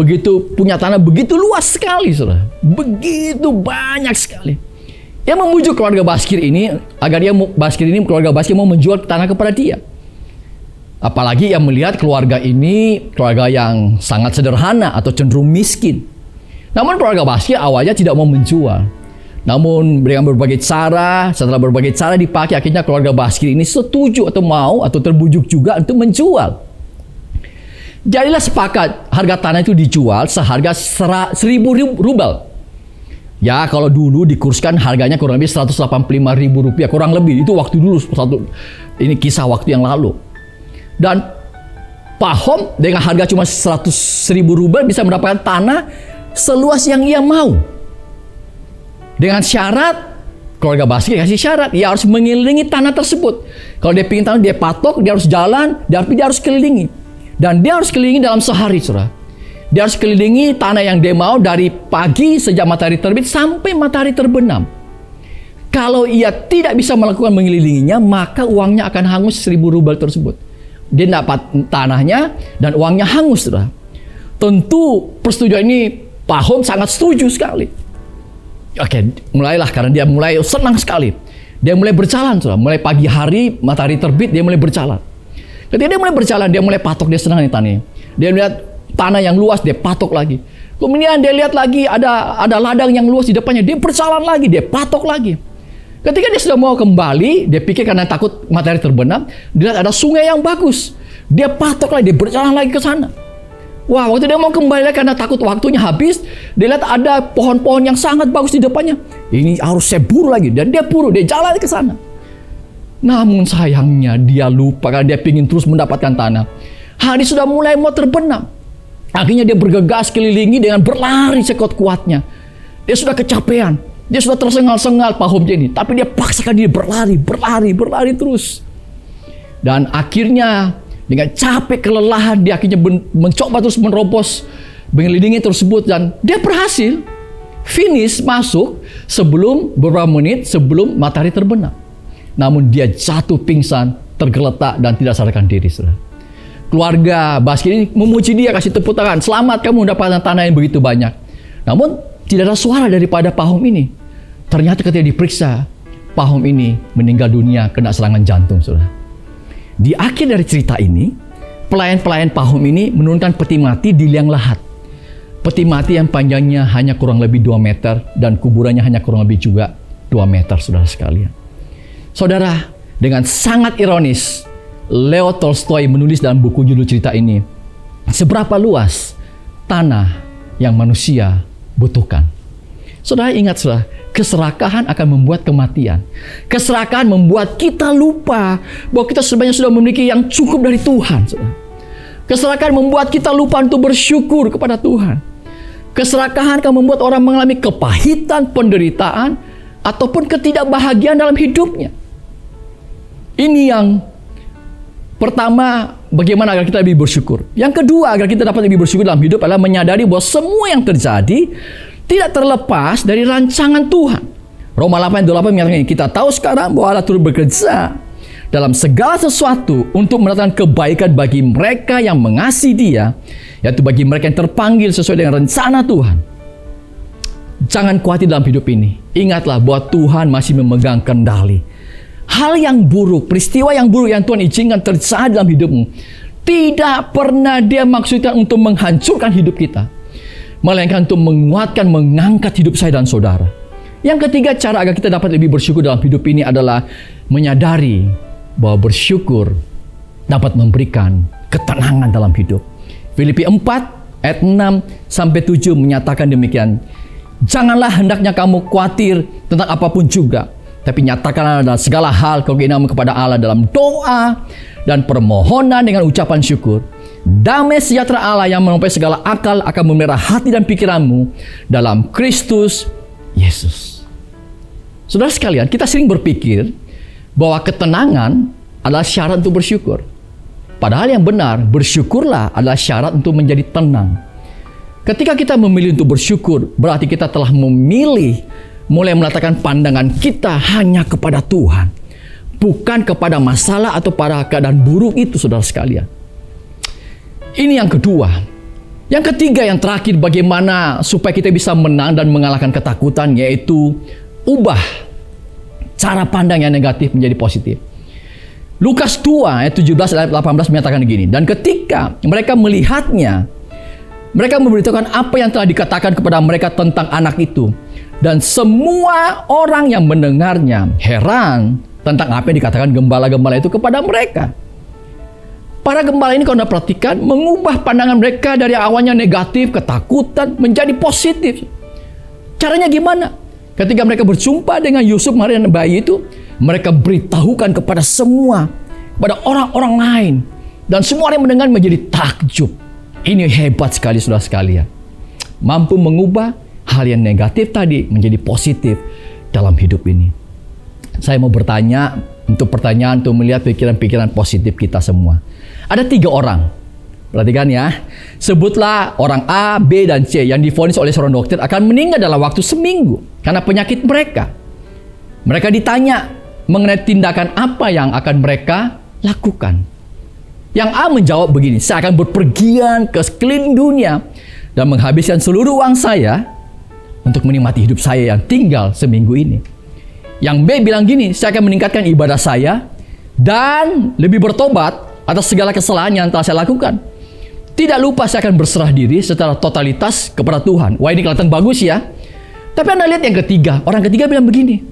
punya tanah begitu luas sekali, saudara. Begitu banyak sekali. Ia membujuk keluarga Baskir ini agar keluarga Baskir mau menjual tanah kepada dia. Apalagi ia melihat keluarga ini keluarga yang sangat sederhana atau cenderung miskin. Namun keluarga Baskir awalnya tidak mau menjual. Namun dengan berbagai cara, setelah berbagai cara dipakai, akhirnya keluarga Baskir ini setuju atau mau atau terbujuk juga untuk menjual. Jadilah sepakat harga tanah itu dijual seharga 1.000 rubel. Ya, kalau dulu dikurskan harganya kurang lebih 185.000 rupiah, kurang lebih. Itu waktu dulu, ini kisah waktu yang lalu. Dan Pahom dengan harga cuma 100.000 rubel bisa mendapatkan tanah seluas yang ia mau. Dengan syarat, keluarga Baskir kasih syarat, ia harus mengelilingi tanah tersebut. Kalau dia ingin tanah, dia patok, dia harus jalan, tapi dia harus kelilingi. Dan dia harus kelilingi dalam sehari, saudara. Dia harus kelilingi tanah yang dia mau dari pagi sejak matahari terbit sampai matahari terbenam. Kalau ia tidak bisa melakukan mengelilinginya, maka uangnya akan hangus 1.000 rubel tersebut. Dia dapat tanahnya dan uangnya hangus, saudara. Tentu persetujuan ini Pahom sangat setuju sekali. Oke, mulailah karena dia mulai senang sekali. Dia mulai berjalan, saudara. Mulai pagi hari, matahari terbit, dia mulai berjalan. Ketika dia mulai berjalan, dia mulai patok, dia senang nih tanahnya. Dia melihat tanah yang luas, dia patok lagi. Kemudian dia lihat lagi ada ladang yang luas di depannya, dia berjalan lagi, dia patok lagi. Ketika dia sudah mau kembali, dia pikir karena takut matahari terbenam, dia lihat ada sungai yang bagus. Dia patok lagi, dia berjalan lagi ke sana. Wah, waktu dia mau kembali lagi karena takut waktunya habis, dia lihat ada pohon-pohon yang sangat bagus di depannya. Ini harus saya buru lagi. Dan dia buru, dia jalan ke sana. Namun sayangnya dia lupa karena dia ingin terus mendapatkan tanah. Hari sudah mulai mau terbenam. Akhirnya dia bergegas kelilingi dengan berlari sekuat kuatnya. Dia sudah kecapean. Dia sudah tersengal-sengal Pahom ini. Tapi dia paksakan diri berlari terus. Dan akhirnya dengan capek kelelahan dia akhirnya mencoba terus menerobos mengelilingi tersebut dan dia berhasil finish masuk sebelum beberapa menit sebelum matahari terbenam. Namun dia jatuh pingsan, tergeletak dan tidak sadarkan diri, saudara. Keluarga Baskir ini memuji dia, kasih tepuk tangan, selamat kamu mendapatkan tanah yang begitu banyak. Namun tidak ada suara daripada Pahom ini. Ternyata ketika diperiksa, Pahom ini meninggal dunia kena serangan jantung, saudara. Di akhir dari cerita ini, pelayan-pelayan Pahom ini menurunkan peti mati di liang lahat. Peti mati yang panjangnya hanya kurang lebih 2 meter dan kuburannya hanya kurang lebih juga 2 meter, saudara sekalian. Saudara, dengan sangat ironis, Leo Tolstoy menulis dalam buku judul cerita ini, Seberapa Luas Tanah Yang Manusia Butuhkan. Saudara ingat, saudara, keserakahan akan membuat kematian. Keserakahan membuat kita lupa bahwa kita sebenarnya sudah memiliki yang cukup dari Tuhan, saudara. Keserakahan membuat kita lupa untuk bersyukur kepada Tuhan. Keserakahan akan membuat orang mengalami kepahitan, penderitaan, ataupun ketidakbahagiaan dalam hidupnya. Ini yang pertama, bagaimana agar kita lebih bersyukur. Yang kedua, agar kita dapat lebih bersyukur dalam hidup adalah menyadari bahwa semua yang terjadi tidak terlepas dari rancangan Tuhan. Roma 8:28 menyatakan, kita tahu sekarang bahwa Allah turut bekerja dalam segala sesuatu untuk mendatangkan kebaikan bagi mereka yang mengasihi Dia, yaitu bagi mereka yang terpanggil sesuai dengan rencana Tuhan. Jangan khawatir dalam hidup ini. Ingatlah bahwa Tuhan masih memegang kendali. Hal yang buruk, peristiwa yang buruk yang Tuhan izinkan terjadi dalam hidupmu, tidak pernah Dia maksudkan untuk menghancurkan hidup kita. melainkan untuk menguatkan, mengangkat hidup saya dan saudara. Yang ketiga, cara agar kita dapat lebih bersyukur dalam hidup ini adalah menyadari bahwa bersyukur dapat memberikan ketenangan dalam hidup. Filipi 4 ayat 6 sampai 7 menyatakan demikian. Janganlah hendaknya kamu khawatir tentang apapun juga, tapi nyatakanlah dalam segala hal keinginanmu kepada Allah dalam doa dan permohonan dengan ucapan syukur. Damai sejahtera Allah yang melampaui segala akal akan memelihara hati dan pikiranmu dalam Kristus Yesus. Saudara sekalian, kita sering berpikir bahwa ketenangan adalah syarat untuk bersyukur. Padahal yang benar, bersyukurlah adalah syarat untuk menjadi tenang. Ketika kita memilih untuk bersyukur, berarti kita telah memilih mulai meletakkan pandangan kita hanya kepada Tuhan, bukan kepada masalah atau pada keadaan buruk itu, saudara sekalian. Ini yang kedua. Yang ketiga, yang terakhir, bagaimana supaya kita bisa menang dan mengalahkan ketakutan, yaitu ubah cara pandang yang negatif menjadi positif. Lukas 2 ayat 17 ayat 18 menyatakan begini, dan ketika mereka melihatnya, mereka memberitahukan apa yang telah dikatakan kepada mereka tentang anak itu, dan semua orang yang mendengarnya heran tentang apa yang dikatakan gembala-gembala itu kepada mereka. Para gembala ini, kalau Anda perhatikan, mengubah pandangan mereka dari awalnya negatif, ketakutan, menjadi positif. Caranya gimana? Ketika mereka berjumpa dengan Yusuf, Maria dan bayi itu, mereka beritahukan kepada semua, kepada orang-orang lain. Dan semua orang yang mendengar menjadi takjub. Ini hebat sekali, saudara sekalian. Mampu mengubah hal yang negatif tadi menjadi positif dalam hidup ini. Saya mau bertanya, untuk pertanyaan untuk melihat pikiran-pikiran positif kita semua. Ada 3 orang. Perhatikan ya. Sebutlah orang A, B, dan C yang divonis oleh seorang dokter akan meninggal dalam waktu seminggu karena penyakit mereka. Mereka ditanya mengenai tindakan apa yang akan mereka lakukan. Yang A menjawab begini, saya akan berpergian ke sekeliling dunia dan menghabiskan seluruh uang saya untuk menikmati hidup saya yang tinggal seminggu ini. Yang B bilang gini, saya akan meningkatkan ibadah saya dan lebih bertobat atas segala kesalahan yang telah saya lakukan. Tidak lupa saya akan berserah diri secara totalitas kepada Tuhan. Wah, ini kelihatan bagus ya. Tapi Anda lihat yang ketiga. Orang ketiga bilang begini,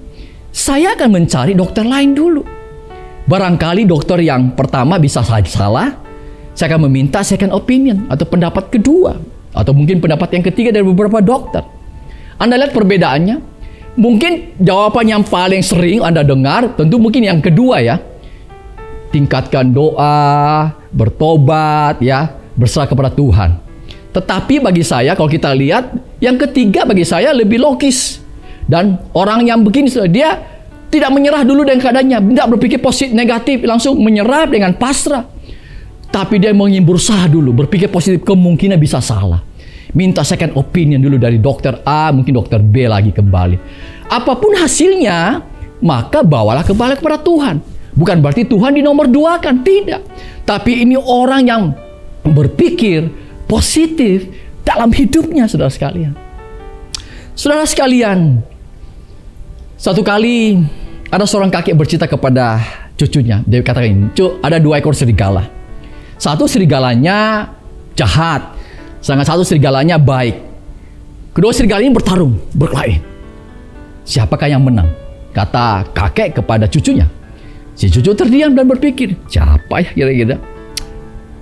saya akan mencari dokter lain dulu. Barangkali dokter yang pertama bisa salah. Saya akan meminta second opinion atau pendapat kedua. Atau mungkin pendapat yang ketiga dari beberapa dokter. Anda lihat perbedaannya. Mungkin jawaban yang paling sering Anda dengar, tentu mungkin yang kedua ya. Tingkatkan doa, bertobat ya, berserah kepada Tuhan. Tetapi bagi saya, kalau kita lihat, yang ketiga bagi saya lebih logis. Dan orang yang begini, dia tidak menyerah dulu dengan keadaannya, tidak berpikir positif negatif, langsung menyerah dengan pasrah. Tapi dia ingin berusaha dulu, berpikir positif, kemungkinan bisa salah. Minta second opinion dulu dari dokter A, mungkin dokter B lagi kembali. Apapun hasilnya, maka bawalah kembali kepada Tuhan. Bukan berarti Tuhan di nomor 2 kan, tidak. Tapi ini orang yang berpikir positif dalam hidupnya, saudara sekalian. Saudara sekalian, satu kali ada seorang kakek bercerita kepada cucunya. Dia katakan ini, ada 2 ekor serigala. Satu serigalanya jahat, sedangkan satu serigalanya baik. Kedua serigala ini bertarung, berkelahi. Siapakah yang menang? Kata kakek kepada cucunya. Si cucu terdiam dan berpikir, siapa ya kira-kira?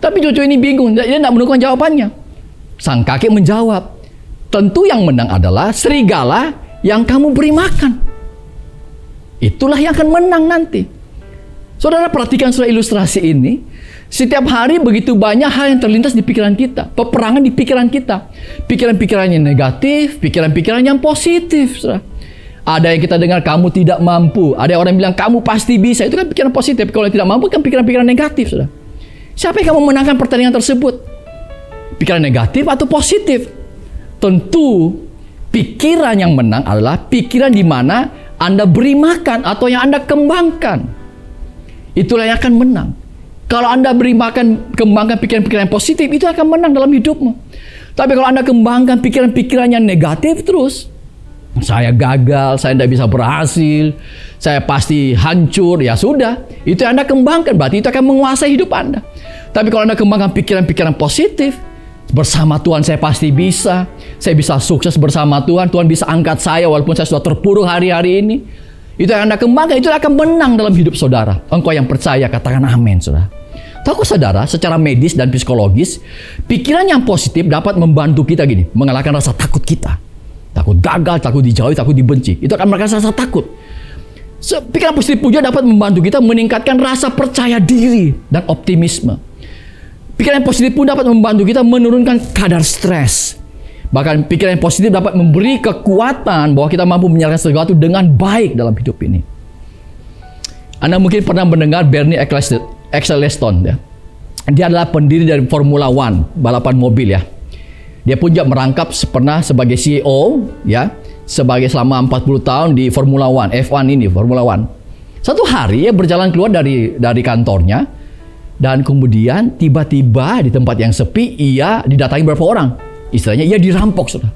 Tapi cucu ini bingung, dia tidak menemukan jawabannya. Sang kakek menjawab, tentu yang menang adalah serigala yang kamu beri makan. Itulah yang akan menang nanti. Saudara perhatikan saudara ilustrasi ini. Setiap hari begitu banyak hal yang terlintas di pikiran kita. Peperangan di pikiran kita. Pikiran-pikiran yang negatif, pikiran-pikiran yang positif. Saudara. Ada yang kita dengar, kamu tidak mampu. Ada orang yang bilang, kamu pasti bisa. Itu kan pikiran positif. Kalau tidak mampu kan pikiran-pikiran negatif. Saudara. Siapa yang kamu menangkan pertandingan tersebut? Pikiran negatif atau positif? Tentu pikiran yang menang adalah pikiran di mana Anda beri makan atau yang Anda kembangkan. Itulah yang akan menang. Kalau Anda beri makan, kembangkan pikiran-pikiran yang positif, itu akan menang dalam hidupmu. Tapi kalau Anda kembangkan pikiran-pikiran yang negatif terus, saya gagal, saya tidak bisa berhasil, saya pasti hancur, ya sudah. Itu yang Anda kembangkan, berarti itu akan menguasai hidup Anda. Tapi kalau Anda kembangkan pikiran-pikiran positif, Bersama Tuhan saya pasti bisa. Saya bisa sukses bersama Tuhan. Tuhan bisa angkat saya walaupun saya sudah terpuruk hari-hari ini. Itu yang Anda kembangkan, itu akan menang dalam hidup saudara. Engkau yang percaya, katakan amin, saudara. Tahukah saudara, secara medis dan psikologis, pikiran yang positif dapat membantu kita gini, mengalahkan rasa takut kita. Takut gagal, takut dijauhi, takut dibenci. Itu akan mengalahkan rasa takut. Pikiran positif juga dapat membantu kita meningkatkan rasa percaya diri dan optimisme. Pikiran yang positif pun dapat membantu kita menurunkan kadar stres. Bahkan pikiran yang positif dapat memberi kekuatan bahwa kita mampu menyelesaikan sesuatu dengan baik dalam hidup ini. Anda mungkin pernah mendengar Bernie Ecclestone, ya. Dia adalah pendiri dari Formula One, balapan mobil, ya. Dia pun juga merangkap pernah sebagai CEO, ya, sebagai selama 40 tahun di Formula One, F1 ini, Formula One. Satu hari ia berjalan keluar dari kantornya. Dan kemudian tiba-tiba di tempat yang sepi ia didatangi beberapa orang. Istilahnya ia dirampok, saudara.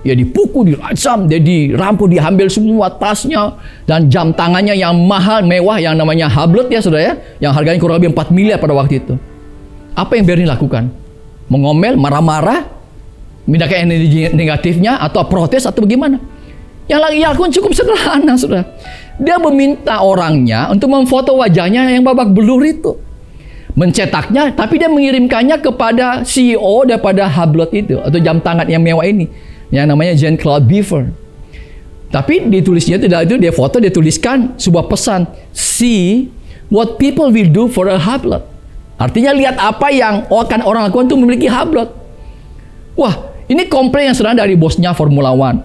Ia dipukul, dirajam, dia dirampok, diambil semua tasnya dan jam tangannya yang mahal, mewah yang namanya Hublot, ya saudara, ya, yang harganya kurang lebih 4 miliar pada waktu itu. Apa yang Bernie lakukan? Mengomel, marah-marah, mindahkan energi negatifnya atau protes atau bagaimana? Yang lagi lakukan cukup sederhana, saudara. Dia meminta orangnya untuk memfoto wajahnya yang babak belur itu. Mencetaknya, tapi dia mengirimkannya kepada CEO daripada Hublot itu, atau jam tangan yang mewah ini, yang namanya Jean-Claude Biver. Tapi ditulisnya tidak itu, dia foto, dia tuliskan sebuah pesan, see what people will do for a Hublot. Artinya lihat apa yang akan orang lakukan untuk memiliki Hublot. Wah, ini komplain yang sederhana dari bosnya Formula One,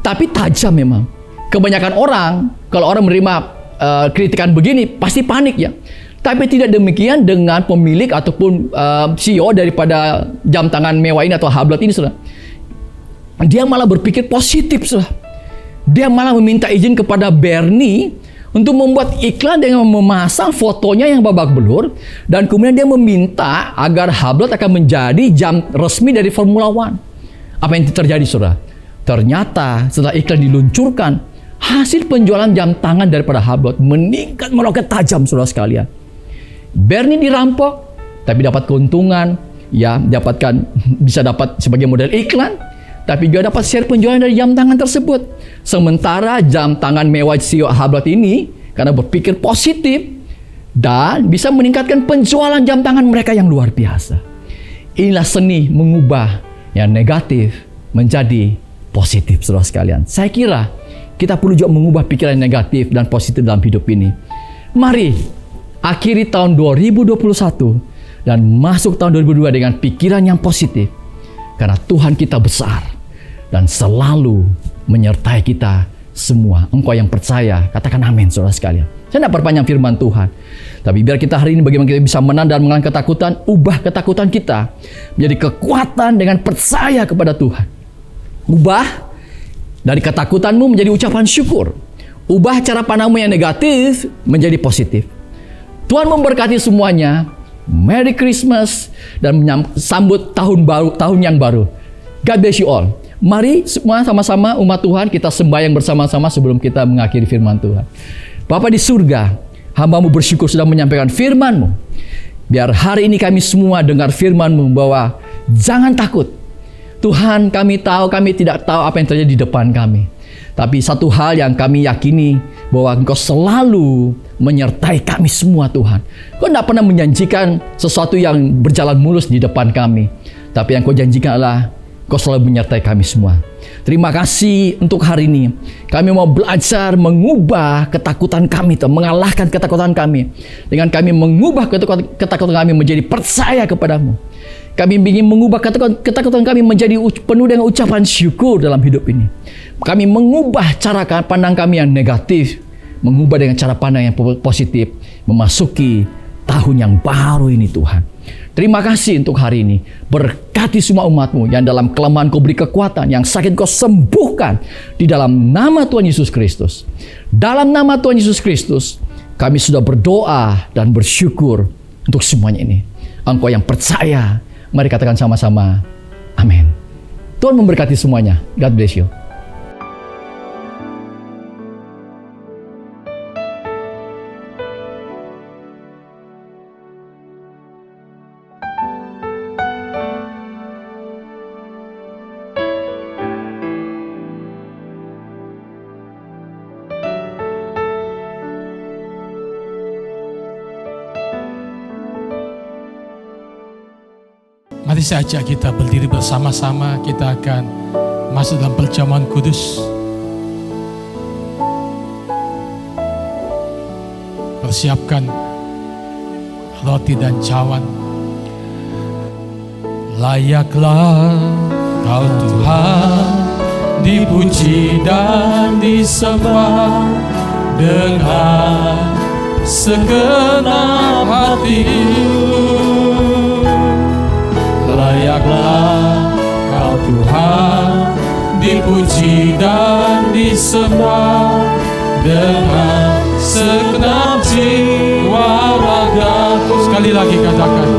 tapi tajam memang. Kebanyakan orang, kalau orang menerima kritikan begini, pasti panik, ya. Tapi tidak demikian dengan pemilik ataupun CEO daripada jam tangan mewah ini atau Hublot ini, saudara. Dia malah berpikir positif, saudara. Dia malah meminta izin kepada Bernie untuk membuat iklan dengan memasang fotonya yang babak belur, dan kemudian dia meminta agar Hublot akan menjadi jam resmi dari Formula One. Apa yang terjadi, saudara? Ternyata setelah iklan diluncurkan, hasil penjualan jam tangan daripada Hublot meningkat meroket tajam, saudara sekalian. Bernie dirampok, tapi dapat keuntungan, ya, bisa dapat sebagai model iklan, tapi juga dapat share penjualan dari jam tangan tersebut. Sementara jam tangan mewah CEO Hublot ini, karena berpikir positif dan bisa meningkatkan penjualan jam tangan mereka yang luar biasa. Inilah seni mengubah yang negatif menjadi positif, saudara sekalian. Saya kira kita perlu juga mengubah pikiran negatif dan positif dalam hidup ini. Mari akhiri tahun 2021 dan masuk tahun 2022 dengan pikiran yang positif. Karena Tuhan kita besar dan selalu menyertai kita semua. Engkau yang percaya, katakan amin, saudara sekalian. Saya tidak perpanjang firman Tuhan, tapi biar kita hari ini bagaimana kita bisa menang dan mengalahkan ketakutan, ubah ketakutan kita menjadi kekuatan dengan percaya kepada Tuhan. Ubah dari ketakutanmu menjadi ucapan syukur. Ubah cara pandangmu yang negatif menjadi positif. Tuhan memberkati semuanya. Merry Christmas dan sambut tahun baru, tahun yang baru. God bless you all. Mari semua sama-sama umat Tuhan kita sembahyang bersama-sama sebelum kita mengakhiri firman Tuhan. Bapa di surga, hamba-Mu bersyukur sudah menyampaikan firman-Mu. Biar hari ini kami semua dengar firman-Mu bahwa jangan takut. Tuhan, kami tahu, kami tidak tahu apa yang terjadi di depan kami. Tapi satu hal yang kami yakini, bahwa Engkau selalu menyertai kami semua, Tuhan. Kau tidak pernah menjanjikan sesuatu yang berjalan mulus di depan kami. Tapi yang Kau janjikan adalah Kau selalu menyertai kami semua. Terima kasih untuk hari ini. Kami mau belajar mengubah ketakutan kami, mengalahkan ketakutan kami. Dengan kami mengubah ketakutan kami menjadi percaya kepadamu. Kami ingin mengubah ketakutan kami menjadi penuh dengan ucapan syukur dalam hidup ini. Kami mengubah cara pandang kami yang negatif, mengubah dengan cara pandang yang positif, memasuki tahun yang baru ini, Tuhan. Terima kasih untuk hari ini. Berkati semua umat-Mu yang dalam kelemahan Kau beri kekuatan, yang sakit Kau sembuhkan di dalam nama Tuhan Yesus Kristus. Dalam nama Tuhan Yesus Kristus, kami sudah berdoa dan bersyukur untuk semuanya ini. Engkau yang percaya, mari katakan sama-sama, amin. Tuhan memberkati semuanya. God bless you. Mari saya ajak kita berdiri bersama-sama. Kita akan masuk dalam perjamuan kudus. Persiapkan roti dan cawan. Layaklah Kau Tuhan dipuji dan disembah dengan segenap hatiku. Layaklah Kau Tuhan dipuji dan disembah dengan segenap jiwa ragaku. Sekali lagi katakan,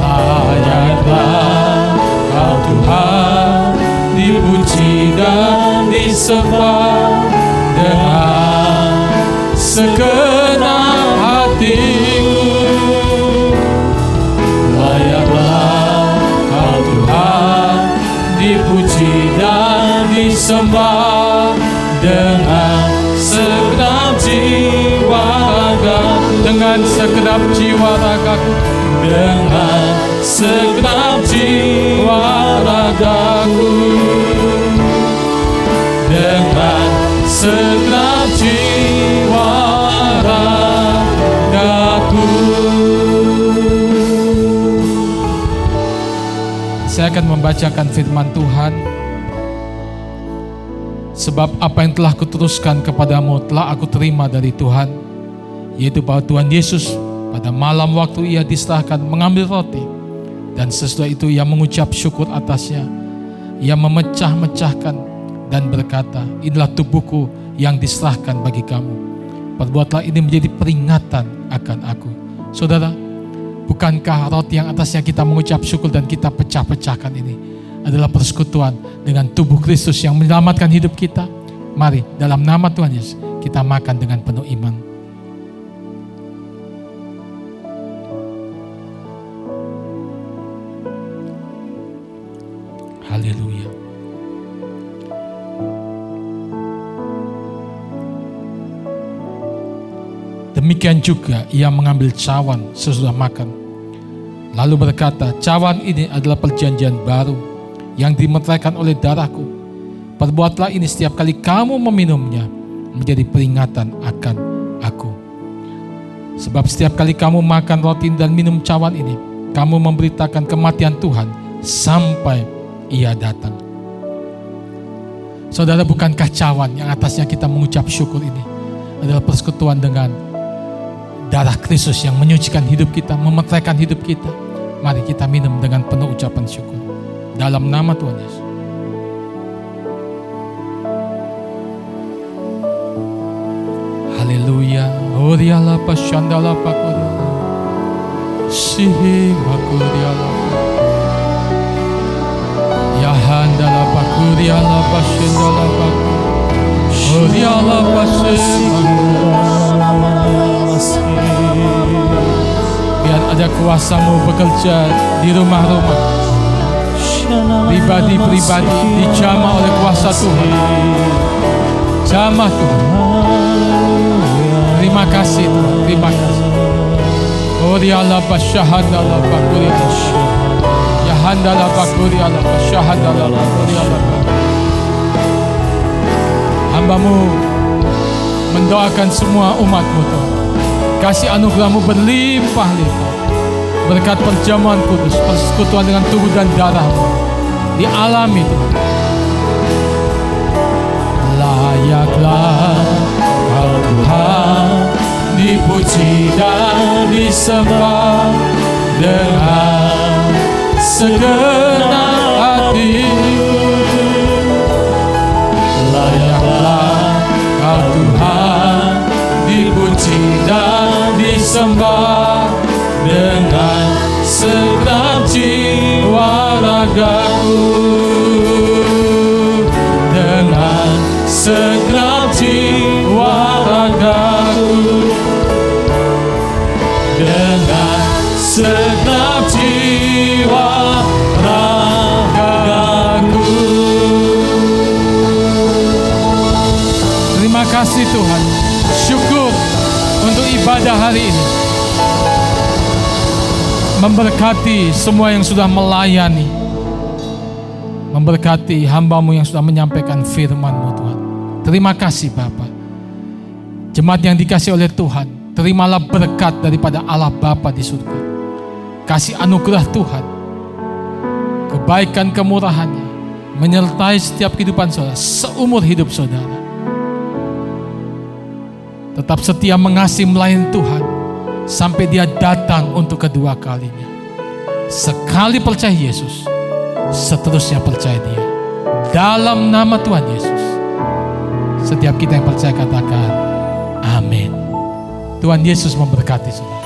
layaklah Kau Tuhan dipuji dan disembah dengan segenap hatiku. Layaklah Kau Tuhan dipuji dan disembah dengan segenap jiwa ragaku. Dengan segenap jiwa ragaku. Dengan segenap jiwa ragaku. Dengan segenap jiwa ragaku. Saya akan membacakan firman Tuhan. Sebab apa yang telah kuteruskan kepadamu telah aku terima dari Tuhan, yaitu bahwa Tuhan Yesus pada malam waktu ia diserahkan mengambil roti, dan sesudah itu ia mengucap syukur atasnya. Ia memecah-mecahkan dan berkata, inilah tubuhku yang diserahkan bagi kamu. Perbuatlah ini menjadi peringatan akan aku. Saudara, bukankah roti yang atasnya kita mengucap syukur dan kita pecah-pecahkan ini adalah persekutuan dengan tubuh Kristus yang menyelamatkan hidup kita? Mari dalam nama Tuhan Yesus kita makan dengan penuh iman. Haleluya. Demikian juga ia mengambil cawan sesudah makan, lalu berkata, cawan ini adalah perjanjian baru yang dimeteraikan oleh darahku. Perbuatlah ini setiap kali kamu meminumnya menjadi peringatan akan aku. Sebab setiap kali kamu makan roti dan minum cawan ini, kamu memberitakan kematian Tuhan sampai ia datang. Saudara, bukankah cawan yang atasnya kita mengucap syukur ini adalah persekutuan dengan darah Kristus yang menyucikan hidup kita, memeteraikan hidup kita? Mari kita minum dengan penuh ucapan syukur dalam nama Tuhan Yesus. Haleluya. Oriala pashandala pakuriala. Sihi makuriala. Yahandala pakuriala pashandala pakuriala. Oriala pashandala. Biar ada kuasa-Mu bekerja di rumah-rumah, pribadi-pribadi dijamah oleh kuasa Tuhan. Jamah Tuhan. Terima kasih Tuhan, terima kasih. Oriala basyahadala bakuriala. Yahandala bakuriala basyahadala bakuriala. Hamba-Mu mendoakan semua umat-Mu Tuhan. Kasih anugerah-Mu berlimpah-limpah. Berkat perjamuan kudus, persekutuan dengan tubuh dan darah-Mu dialami Tuhan. Layaklah Kau Tuhan dipuji dan disembah dengan segenap hatiku. Layaklah Kau Tuhan dipuji dan disembah dengan segenap jiwa ragaku. Dengan segenap jiwa ragaku. Dengan segenap jiwa ragaku. Terima kasih Tuhan. Syukur untuk ibadah hari ini. Memberkati semua yang sudah melayani. Memberkati hamba-Mu yang sudah menyampaikan firman-Mu Tuhan. Terima kasih Bapa. Jemaat yang dikasih oleh Tuhan, terimalah berkat daripada Allah Bapa di surga. Kasih anugerah Tuhan, kebaikan kemurahannya menyertai setiap kehidupan saudara seumur hidup saudara. Tetap setia mengasihi melayani Tuhan sampai Dia datang untuk kedua kalinya. Sekali percaya Yesus, seterusnya percaya Dia. Dalam nama Tuhan Yesus, setiap kita yang percaya katakan amin. Tuhan Yesus memberkati saudara.